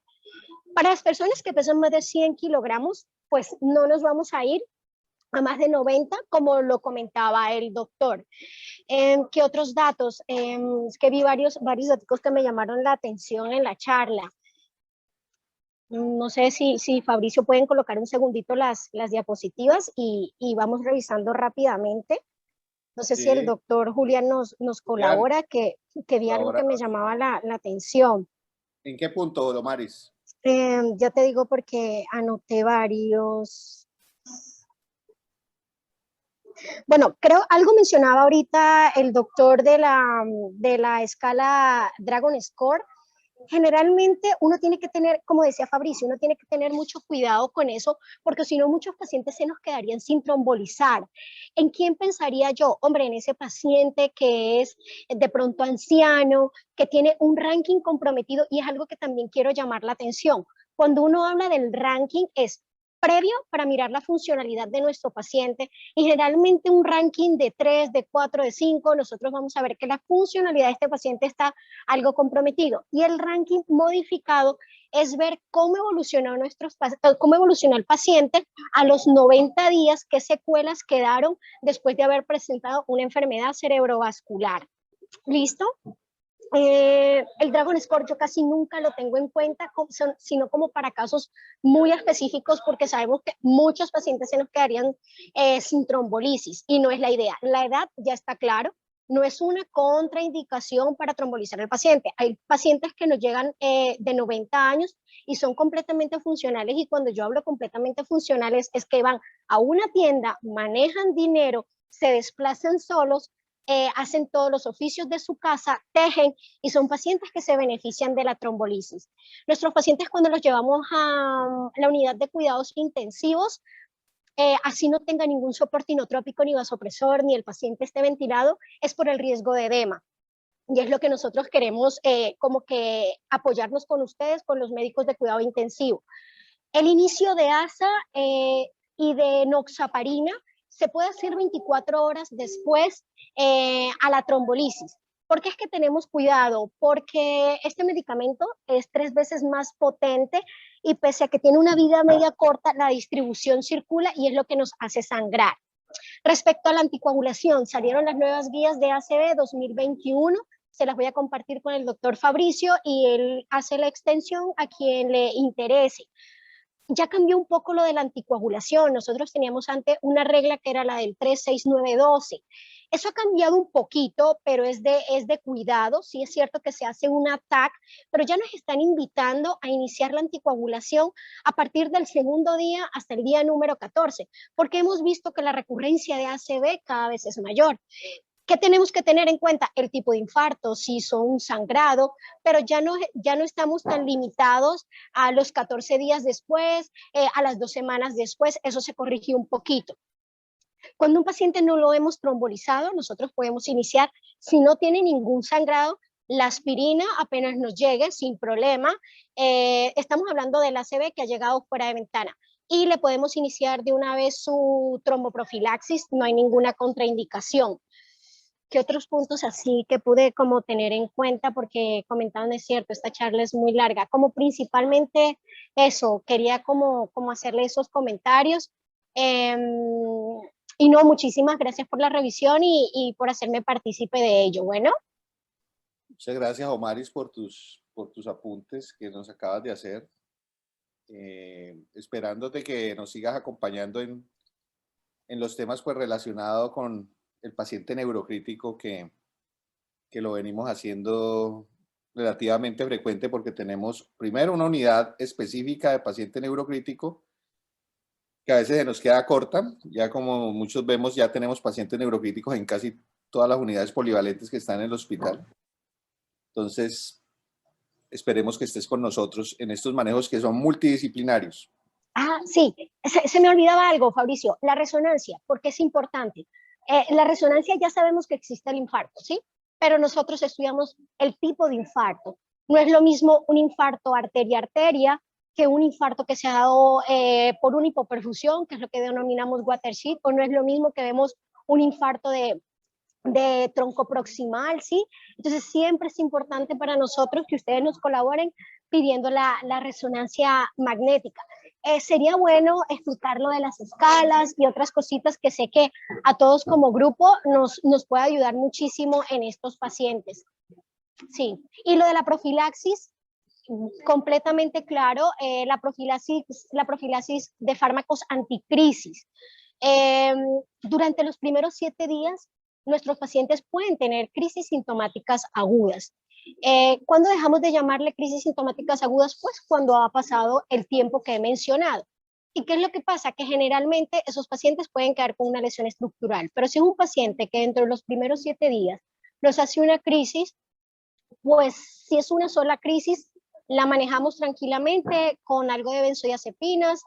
Para las personas que pesan más de 100 kilogramos, pues no nos vamos a ir a más de 90, como lo comentaba el doctor. ¿Qué otros datos? Es que vi varios datos que me llamaron la atención en la charla. No sé si Fabricio pueden colocar un segundito las diapositivas y vamos revisando rápidamente. No sé si el doctor Julián nos colabora, que vi algo que me llamaba la atención. ¿En qué punto, Domaris? Ya te digo porque anoté varios. Bueno, creo algo mencionaba ahorita el doctor de la escala Dragon Score. Generalmente uno tiene que tener, como decía Fabricio, uno tiene que tener mucho cuidado con eso, porque si no muchos pacientes se nos quedarían sin trombolizar. ¿En quién pensaría yo? Hombre, en ese paciente que es de pronto anciano, que tiene un ranking comprometido, y es algo que también quiero llamar la atención. Cuando uno habla del ranking es previo para mirar la funcionalidad de nuestro paciente, y generalmente un ranking de 3, de 4, de 5, nosotros vamos a ver que la funcionalidad de este paciente está algo comprometido. Y el ranking modificado es ver cómo evolucionó el paciente a los 90 días, qué secuelas quedaron después de haber presentado una enfermedad cerebrovascular. ¿Listo? El Dragon Score yo casi nunca lo tengo en cuenta, sino como para casos muy específicos, porque sabemos que muchos pacientes se nos quedarían sin trombolisis, y no es la idea. La edad ya está claro, no es una contraindicación para trombolizar al paciente. Hay pacientes que nos llegan de 90 años y son completamente funcionales, y cuando yo hablo completamente funcionales es que van a una tienda, manejan dinero, se desplazan solos, hacen todos los oficios de su casa, tejen, y son pacientes que se benefician de la trombolisis. Nuestros pacientes, cuando los llevamos a la unidad de cuidados intensivos, así no tenga ningún soporte inotrópico ni vasopresor, ni el paciente esté ventilado, es por el riesgo de edema. Y es lo que nosotros queremos como que apoyarnos con ustedes, con los médicos de cuidado intensivo. El inicio de ASA y de noxaparina se puede hacer 24 horas después a la trombolisis. ¿Por qué es que tenemos cuidado? Porque este medicamento es 3 veces más potente, y pese a que tiene una vida media corta, la distribución circula y es lo que nos hace sangrar. Respecto a la anticoagulación, salieron las nuevas guías de ACV 2021, se las voy a compartir con el doctor Fabricio y él hace la extensión a quien le interese. Ya cambió un poco lo de la anticoagulación. Nosotros teníamos antes una regla que era la del 3, 6, 9, 12. Eso ha cambiado un poquito, pero es de cuidado. Sí es cierto que se hace un ATAC, pero ya nos están invitando a iniciar la anticoagulación a partir del segundo día hasta el día número 14, porque hemos visto que la recurrencia de ACV cada vez es mayor. ¿Qué tenemos que tener en cuenta? El tipo de infarto, si son un sangrado, pero ya no estamos tan limitados a los 14 días después, a las 2 semanas después, eso se corrigió un poquito. Cuando un paciente no lo hemos trombolizado, nosotros podemos iniciar, si no tiene ningún sangrado, la aspirina apenas nos llegue, sin problema. Estamos hablando del ACV que ha llegado fuera de ventana. Y le podemos iniciar de una vez su tromboprofilaxis, no hay ninguna contraindicación. ¿Qué otros puntos así que pude como tener en cuenta? Porque comentaban, es cierto, esta charla es muy larga, como principalmente eso, quería como hacerle esos comentarios. Y no, muchísimas gracias por la revisión y por hacerme partícipe de ello. Bueno. Muchas gracias, Omaris, por tus apuntes que nos acabas de hacer. Esperándote que nos sigas acompañando en los temas pues relacionados con el paciente neurocrítico, que lo venimos haciendo relativamente frecuente, porque tenemos primero una unidad específica de paciente neurocrítico que a veces se nos queda corta. Ya como muchos vemos, ya tenemos pacientes neurocríticos en casi todas las unidades polivalentes que están en el hospital. Entonces, esperemos que estés con nosotros en estos manejos que son multidisciplinarios. Ah, sí, se me olvidaba algo, Fabricio, la resonancia, porque es importante. La resonancia ya sabemos que existe el infarto, ¿sí? Pero nosotros estudiamos el tipo de infarto. No es lo mismo un infarto arteria-arteria que un infarto que se ha dado por una hipoperfusión, que es lo que denominamos watershed, o no es lo mismo que vemos un infarto de tronco proximal, ¿sí? Entonces siempre es importante para nosotros que ustedes nos colaboren pidiendo la resonancia magnética. Sería bueno explicar lo de las escalas y otras cositas que sé que a todos como grupo nos puede ayudar muchísimo en estos pacientes. Sí, y lo de la profilaxis, completamente claro, la profilaxis de fármacos anticrisis. Durante los primeros 7 días, nuestros pacientes pueden tener crisis sintomáticas agudas. ¿Cuándo dejamos de llamarle crisis sintomáticas agudas? Pues cuando ha pasado el tiempo que he mencionado. ¿Y qué es lo que pasa? Que generalmente esos pacientes pueden quedar con una lesión estructural, pero si es un paciente que dentro de los primeros 7 días nos hace una crisis, pues si es una sola crisis, la manejamos tranquilamente con algo de benzodiazepinas.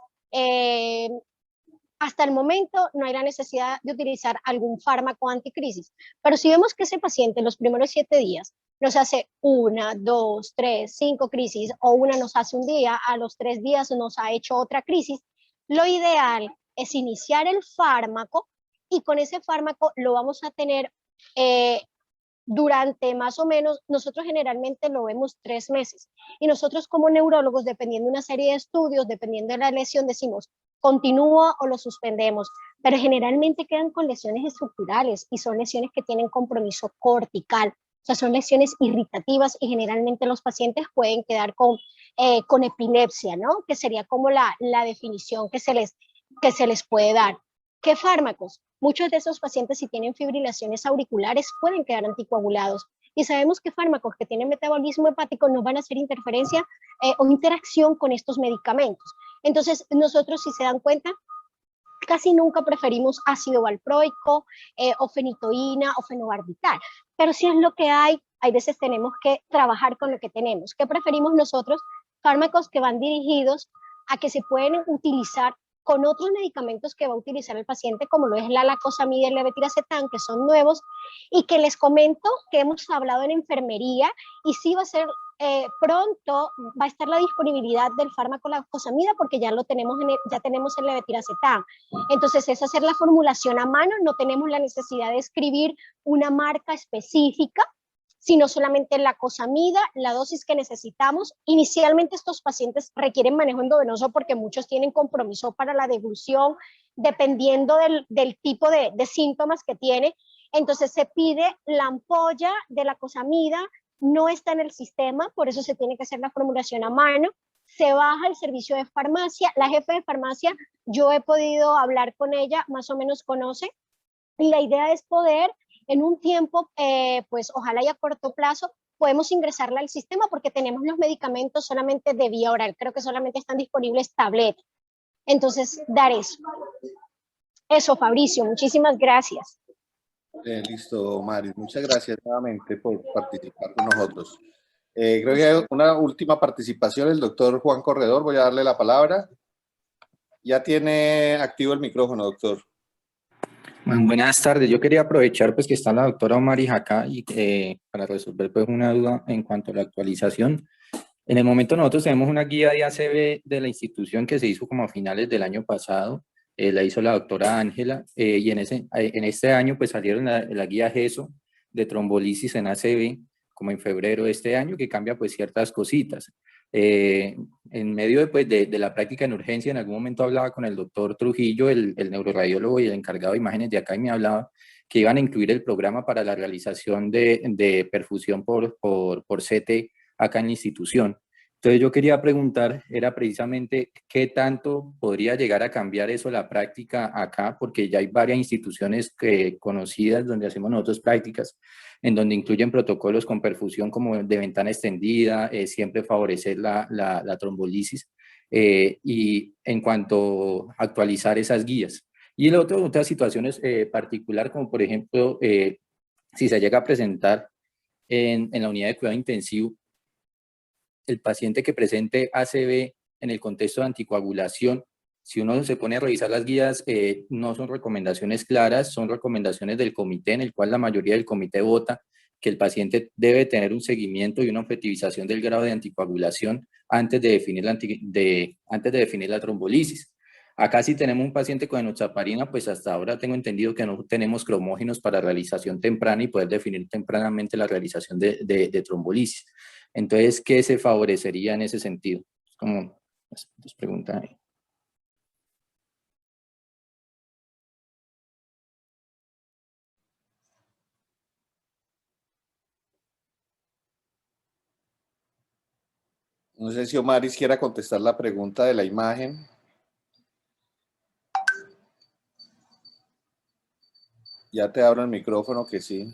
Hasta el momento no hay la necesidad de utilizar algún fármaco anticrisis, pero si vemos que ese paciente en los primeros 7 días nos hace 1, 2, 3, 5 crisis, o una nos hace un día, a los 3 días nos ha hecho otra crisis, lo ideal es iniciar el fármaco y con ese fármaco lo vamos a tener durante más o menos, nosotros generalmente lo vemos 3 meses. Y nosotros como neurólogos, dependiendo de una serie de estudios, dependiendo de la lesión, decimos, continúa o lo suspendemos. Pero generalmente quedan con lesiones estructurales y son lesiones que tienen compromiso cortical. O sea, son lesiones irritativas y generalmente los pacientes pueden quedar con epilepsia, ¿no? Que sería como la definición que se les puede dar. ¿Qué fármacos? Muchos de esos pacientes, si tienen fibrilaciones auriculares, pueden quedar anticoagulados. Y sabemos que fármacos que tienen metabolismo hepático no van a hacer interferencia o interacción con estos medicamentos. Entonces, nosotros, si se dan cuenta, casi nunca preferimos ácido valproico, o fenitoína o fenobarbital. Pero si es lo que hay veces tenemos que trabajar con lo que tenemos. ¿Qué preferimos nosotros? Fármacos que van dirigidos a que se pueden utilizar con otros medicamentos que va a utilizar el paciente, como lo es la lacosamida y el levetiracetam, que son nuevos, y que les comento que hemos hablado en enfermería, y sí va a ser pronto, va a estar la disponibilidad del fármaco lacosamida, porque ya lo tenemos, ya tenemos el levetiracetam. Entonces es hacer la formulación a mano, no tenemos la necesidad de escribir una marca específica, sino solamente la lacosamida, la dosis que necesitamos. Inicialmente estos pacientes requieren manejo endovenoso porque muchos tienen compromiso para la deglución, dependiendo del tipo de síntomas que tiene. Entonces se pide la ampolla de la lacosamida, no está en el sistema, por eso se tiene que hacer la formulación a mano. Se baja el servicio de farmacia, la jefe de farmacia, yo he podido hablar con ella, más o menos conoce, y la idea es poder en un tiempo, pues ojalá y a corto plazo, podemos ingresarla al sistema porque tenemos los medicamentos solamente de vía oral, creo que solamente están disponibles tabletas. Entonces, dar eso. Eso, Fabricio, muchísimas gracias. Listo, Mari. Muchas gracias nuevamente por participar con nosotros. Creo que hay una última participación, el doctor Juan Corredor. Voy a darle la palabra. Ya tiene activo el micrófono, doctor. Bueno, buenas tardes. Yo quería aprovechar pues que está la doctora Omaris acá y para resolver pues una duda en cuanto a la actualización. En el momento nosotros tenemos una guía de ACV de la institución que se hizo como a finales del año pasado, la hizo la doctora Ángela, y en este año pues salieron la guía GESO de trombolisis en ACV, como en febrero de este año, que cambia pues ciertas cositas. En medio de la práctica en urgencia, en algún momento hablaba con el doctor Trujillo, el neuroradiólogo y el encargado de imágenes de acá, y me hablaba que iban a incluir el programa para la realización de perfusión por CT acá en la institución. Entonces yo quería preguntar, era precisamente qué tanto podría llegar a cambiar eso la práctica acá, porque ya hay varias instituciones conocidas donde hacemos nosotros prácticas, en donde incluyen protocolos con perfusión como de ventana extendida, siempre favorecer la trombolisis, y en cuanto a actualizar esas guías. Y otras situaciones particular, como por ejemplo, si se llega a presentar en la unidad de cuidado intensivo, el paciente que presente ACV en el contexto de anticoagulación, si uno se pone a revisar las guías, no son recomendaciones claras, son recomendaciones del comité, en el cual la mayoría del comité vota que el paciente debe tener un seguimiento y una objetivización del grado de anticoagulación antes de definir la trombolisis. Acá si tenemos un paciente con enoxaparina, pues hasta ahora tengo entendido que no tenemos cromógenos para realización temprana y poder definir tempranamente la realización de trombolisis. Entonces, ¿qué se favorecería en ese sentido? Es como las preguntas ahí. No sé si Omaris quiera contestar la pregunta de la imagen. Ya te abro el micrófono, que sí.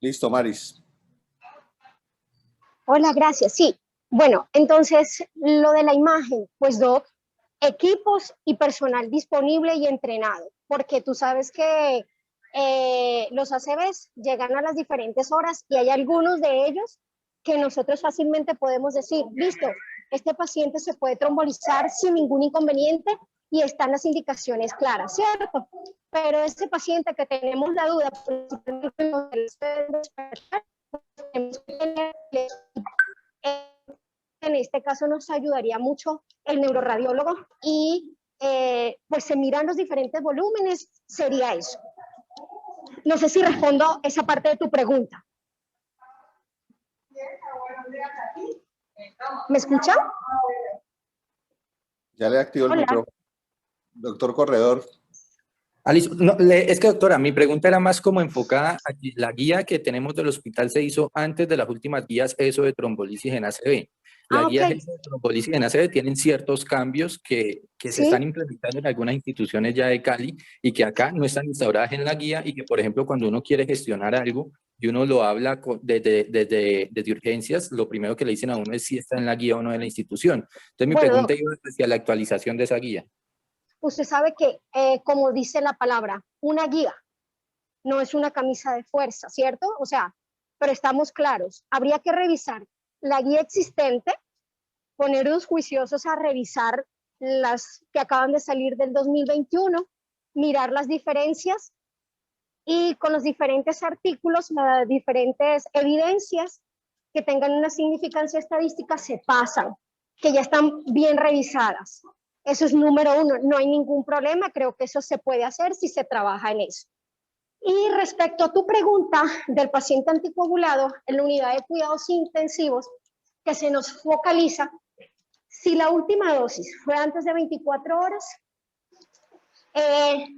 Listo, Maris. Hola, gracias. Sí, bueno, entonces lo de la imagen, pues Doc, equipos y personal disponible y entrenado, porque tú sabes que los ACVs llegan a las diferentes horas y hay algunos de ellos que nosotros fácilmente podemos decir, listo, este paciente se puede trombolizar sin ningún inconveniente y están las indicaciones claras, ¿cierto? Pero ese paciente que tenemos la duda, en este caso nos ayudaría mucho el neuroradiólogo y pues se miran los diferentes volúmenes, sería eso. No sé si respondo esa parte de tu pregunta. ¿Me escuchan? Ya le activo el Hola. micrófono. Doctor Corredor. Listo. No, es que, doctora, mi pregunta era más como enfocada a que la guía que tenemos del hospital se hizo antes de las últimas guías ESO de trombolisis en ACV. Las guías Ok. ESO de trombolisis en ACV tienen ciertos cambios que se Sí. están implementando en algunas instituciones ya de Cali y que acá no están instauradas en la guía y que, por ejemplo, cuando uno quiere gestionar algo y uno lo habla desde urgencias, lo primero que le dicen a uno es si está en la guía o no de la institución. Entonces, mi Bueno, pregunta Doc, iba hacia la actualización de esa guía. usted sabe que, como dice la palabra, una guía no es una camisa de fuerza, ¿cierto? O sea, pero estamos claros, habría que revisar la guía existente, ponernos juiciosos a revisar las que acaban de salir del 2021, mirar las diferencias y con los diferentes artículos, las diferentes evidencias que tengan una significancia estadística se pasan, que ya están bien revisadas. Eso es número uno, no hay ningún problema, creo que eso se puede hacer si se trabaja en eso. Y respecto a tu pregunta del paciente anticoagulado en la unidad de cuidados intensivos, que se nos focaliza, si la última dosis fue antes de 24 horas,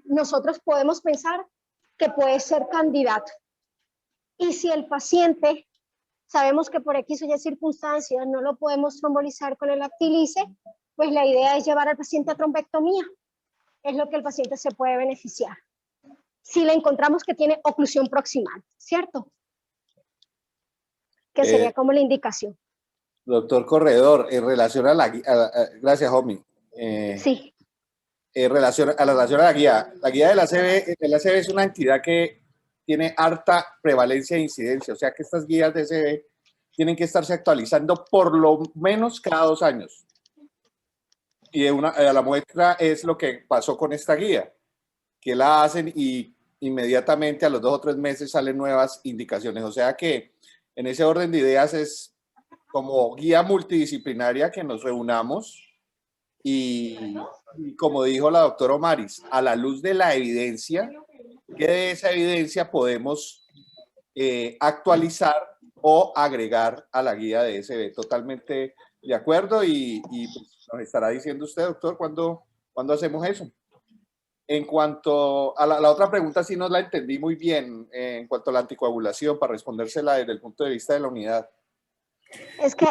nosotros podemos pensar que puede ser candidato. Y si el paciente, sabemos que por X o Y circunstancias no lo podemos trombolizar con el Actilice, pues la idea es llevar al paciente a trombectomía. Es lo que el paciente se puede beneficiar. Si le encontramos que tiene oclusión proximal, ¿cierto? Que sería como la indicación. Doctor Corredor, en relación a la guía, gracias, Jomi. Sí. En relación a la guía de la ACV, el ACV es una entidad que tiene harta prevalencia de incidencia, o sea que estas guías de ACV tienen que estarse actualizando por lo menos cada 2 años. Y la muestra es lo que pasó con esta guía, que la hacen y inmediatamente a los 2 o 3 meses salen nuevas indicaciones. O sea que en ese orden de ideas es como guía multidisciplinaria que nos reunamos y como dijo la doctora Omaris, a la luz de la evidencia, que de esa evidencia podemos actualizar o agregar a la guía de SB. Totalmente de acuerdo y pues nos estará diciendo usted, doctor, ¿cuándo hacemos eso? En cuanto a la otra pregunta, sí no la entendí muy bien, en cuanto a la anticoagulación, para respondérsela desde el punto de vista de la unidad. Es que...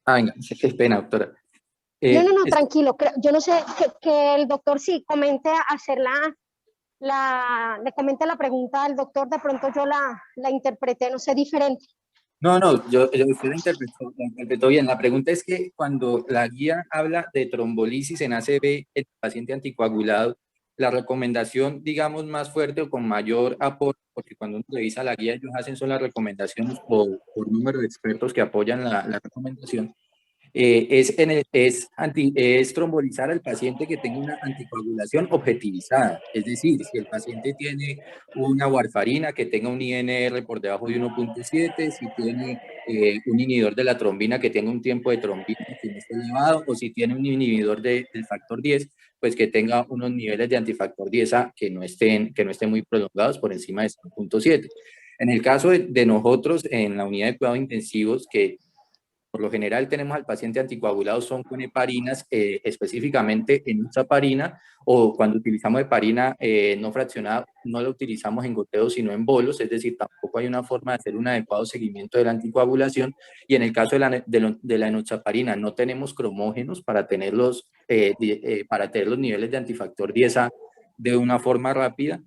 Venga, qué pena, doctora. No, tranquilo. Yo no sé que el doctor sí comente hacer le comente la pregunta al doctor, de pronto yo la interpreté, no sé, diferente. No, usted la interpretó bien. La pregunta es que cuando la guía habla de trombolisis en ACV, el paciente anticoagulado, la recomendación, digamos, más fuerte o con mayor aporte, porque cuando uno revisa la guía, ellos hacen son las recomendaciones por número de expertos que apoyan la recomendación. Es trombolizar al paciente que tenga una anticoagulación objetivizada. Es decir, si el paciente tiene una warfarina que tenga un INR por debajo de 1.7, si tiene un inhibidor de la trombina que tenga un tiempo de trombina que no esté elevado, o si tiene un inhibidor del factor 10, pues que tenga unos niveles de antifactor 10A que no estén muy prolongados por encima de 0.7. En el caso de nosotros en la unidad de cuidados intensivos, que por lo general tenemos al paciente anticoagulado son con heparinas, específicamente enoxaparina, o cuando utilizamos heparina no fraccionada, no la utilizamos en goteos sino en bolos, es decir, tampoco hay una forma de hacer un adecuado seguimiento de la anticoagulación, y en el caso de la enoxaparina no tenemos cromógenos para tener los niveles de antifactor 10A de una forma rápida.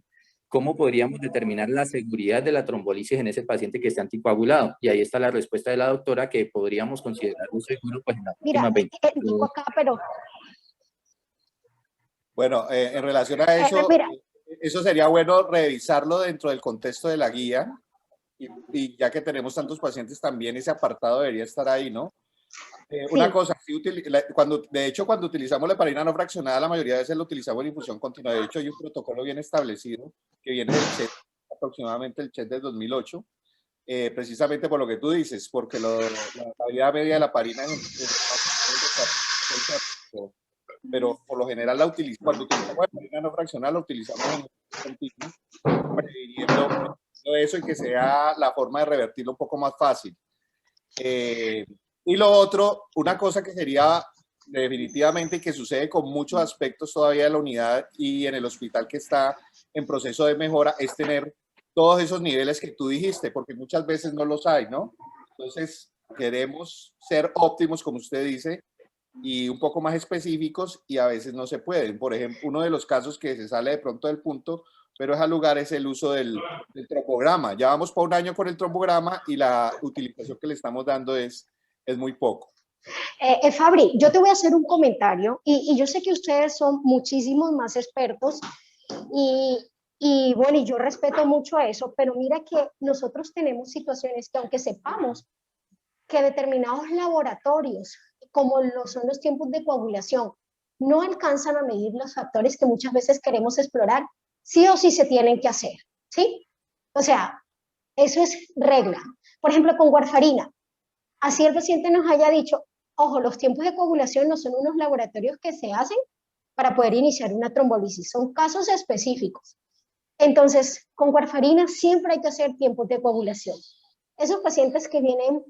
¿cómo podríamos determinar la seguridad de la trombolisis en ese paciente que está anticoagulado? Y ahí está la respuesta de la doctora, que podríamos considerarlo seguro pues, en las Mira, últimas 20. digo acá, pero Bueno, en relación a eso, mira, eso sería bueno revisarlo dentro del contexto de la guía y ya que tenemos tantos pacientes también ese apartado debería estar ahí, ¿no? Una sí, cosa, sí, de hecho, cuando utilizamos la heparina no fraccionada, la mayoría de veces lo utilizamos en infusión continua. De hecho, hay un protocolo bien establecido que viene del CHET, aproximadamente el CHET del 2008, precisamente por lo que tú dices, porque la vida media de la heparina pero por lo general cuando utilizamos heparina no fraccionada, la utilizamos en continuo, previniendo eso y que sea la forma de revertirlo un poco más fácil. Y lo otro, una cosa que sería definitivamente y que sucede con muchos aspectos todavía de la unidad y en el hospital que está en proceso de mejora, es tener todos esos niveles que tú dijiste, porque muchas veces no los hay, ¿no? Entonces, queremos ser óptimos, como usted dice, y un poco más específicos y a veces no se pueden. Por ejemplo, uno de los casos que se sale de pronto del punto, pero es al lugar, es el uso del trombograma. Ya vamos por un año con el trombograma y la utilización que le estamos dando es muy poco. Fabri, yo te voy a hacer un comentario y yo sé que ustedes son muchísimos más expertos y bueno, y yo respeto mucho eso, pero mira que nosotros tenemos situaciones que aunque sepamos que determinados laboratorios, como son los tiempos de coagulación, no alcanzan a medir los factores que muchas veces queremos explorar, sí o sí se tienen que hacer, ¿sí? O sea, eso es regla. Por ejemplo, con warfarina, así el paciente nos haya dicho, ojo, los tiempos de coagulación no son unos laboratorios que se hacen para poder iniciar una trombolisis, son casos específicos. Entonces, con warfarina siempre hay que hacer tiempos de coagulación. Esos pacientes que vienen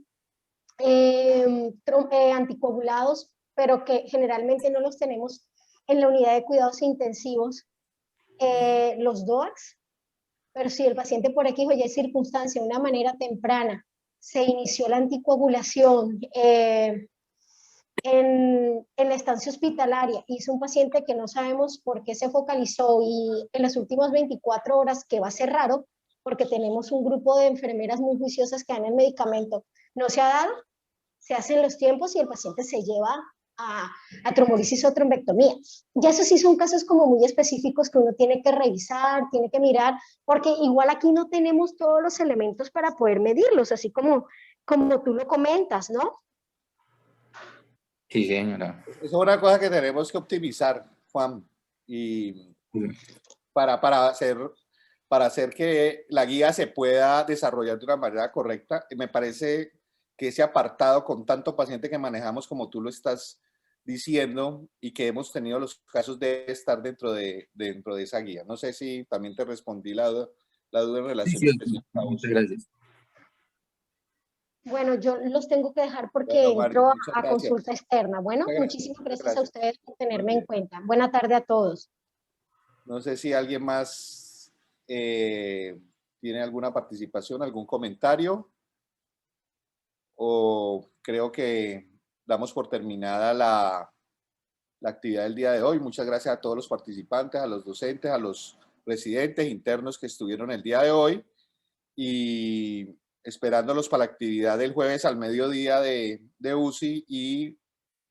anticoagulados, pero que generalmente no los tenemos en la unidad de cuidados intensivos, los DOACs, pero si el paciente por X o Y circunstancia, de una manera temprana, se inició la anticoagulación en la estancia hospitalaria y es un paciente que no sabemos por qué se focalizó y en las últimas 24 horas, que va a ser raro, porque tenemos un grupo de enfermeras muy juiciosas que dan el medicamento, no se ha dado, se hacen los tiempos y el paciente se lleva a trombolisis o trombectomía. Ya esos sí son casos como muy específicos que uno tiene que revisar, tiene que mirar, porque igual aquí no tenemos todos los elementos para poder medirlos, así como tú lo comentas, ¿no? Sí, señora. Esa es una cosa que tenemos que optimizar, Juan, y para hacer que la guía se pueda desarrollar de una manera correcta. Me parece que ese apartado con tanto paciente que manejamos como tú lo estás diciendo y que hemos tenido los casos de estar dentro de esa guía. No sé si también te respondí la duda en relación Sí, específica a muchas vos. gracias. Bueno, yo los tengo que dejar porque Bueno, Mari, entro muchas a gracias. consulta externa. Bueno, Muchas gracias. muchísimas Muchas gracias a gracias. ustedes por tenerme Muy en bien. cuenta. Buena tarde a todos. No sé si alguien más tiene alguna participación, algún comentario, o creo que damos por terminada la actividad del día de hoy. Muchas gracias a todos los participantes, a los docentes, a los residentes internos que estuvieron el día de hoy y esperándolos para la actividad del jueves al mediodía de UCI y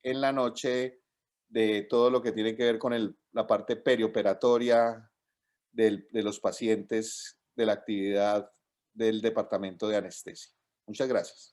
en la noche de todo lo que tiene que ver con la parte perioperatoria de los pacientes de la actividad del departamento de anestesia. Muchas gracias.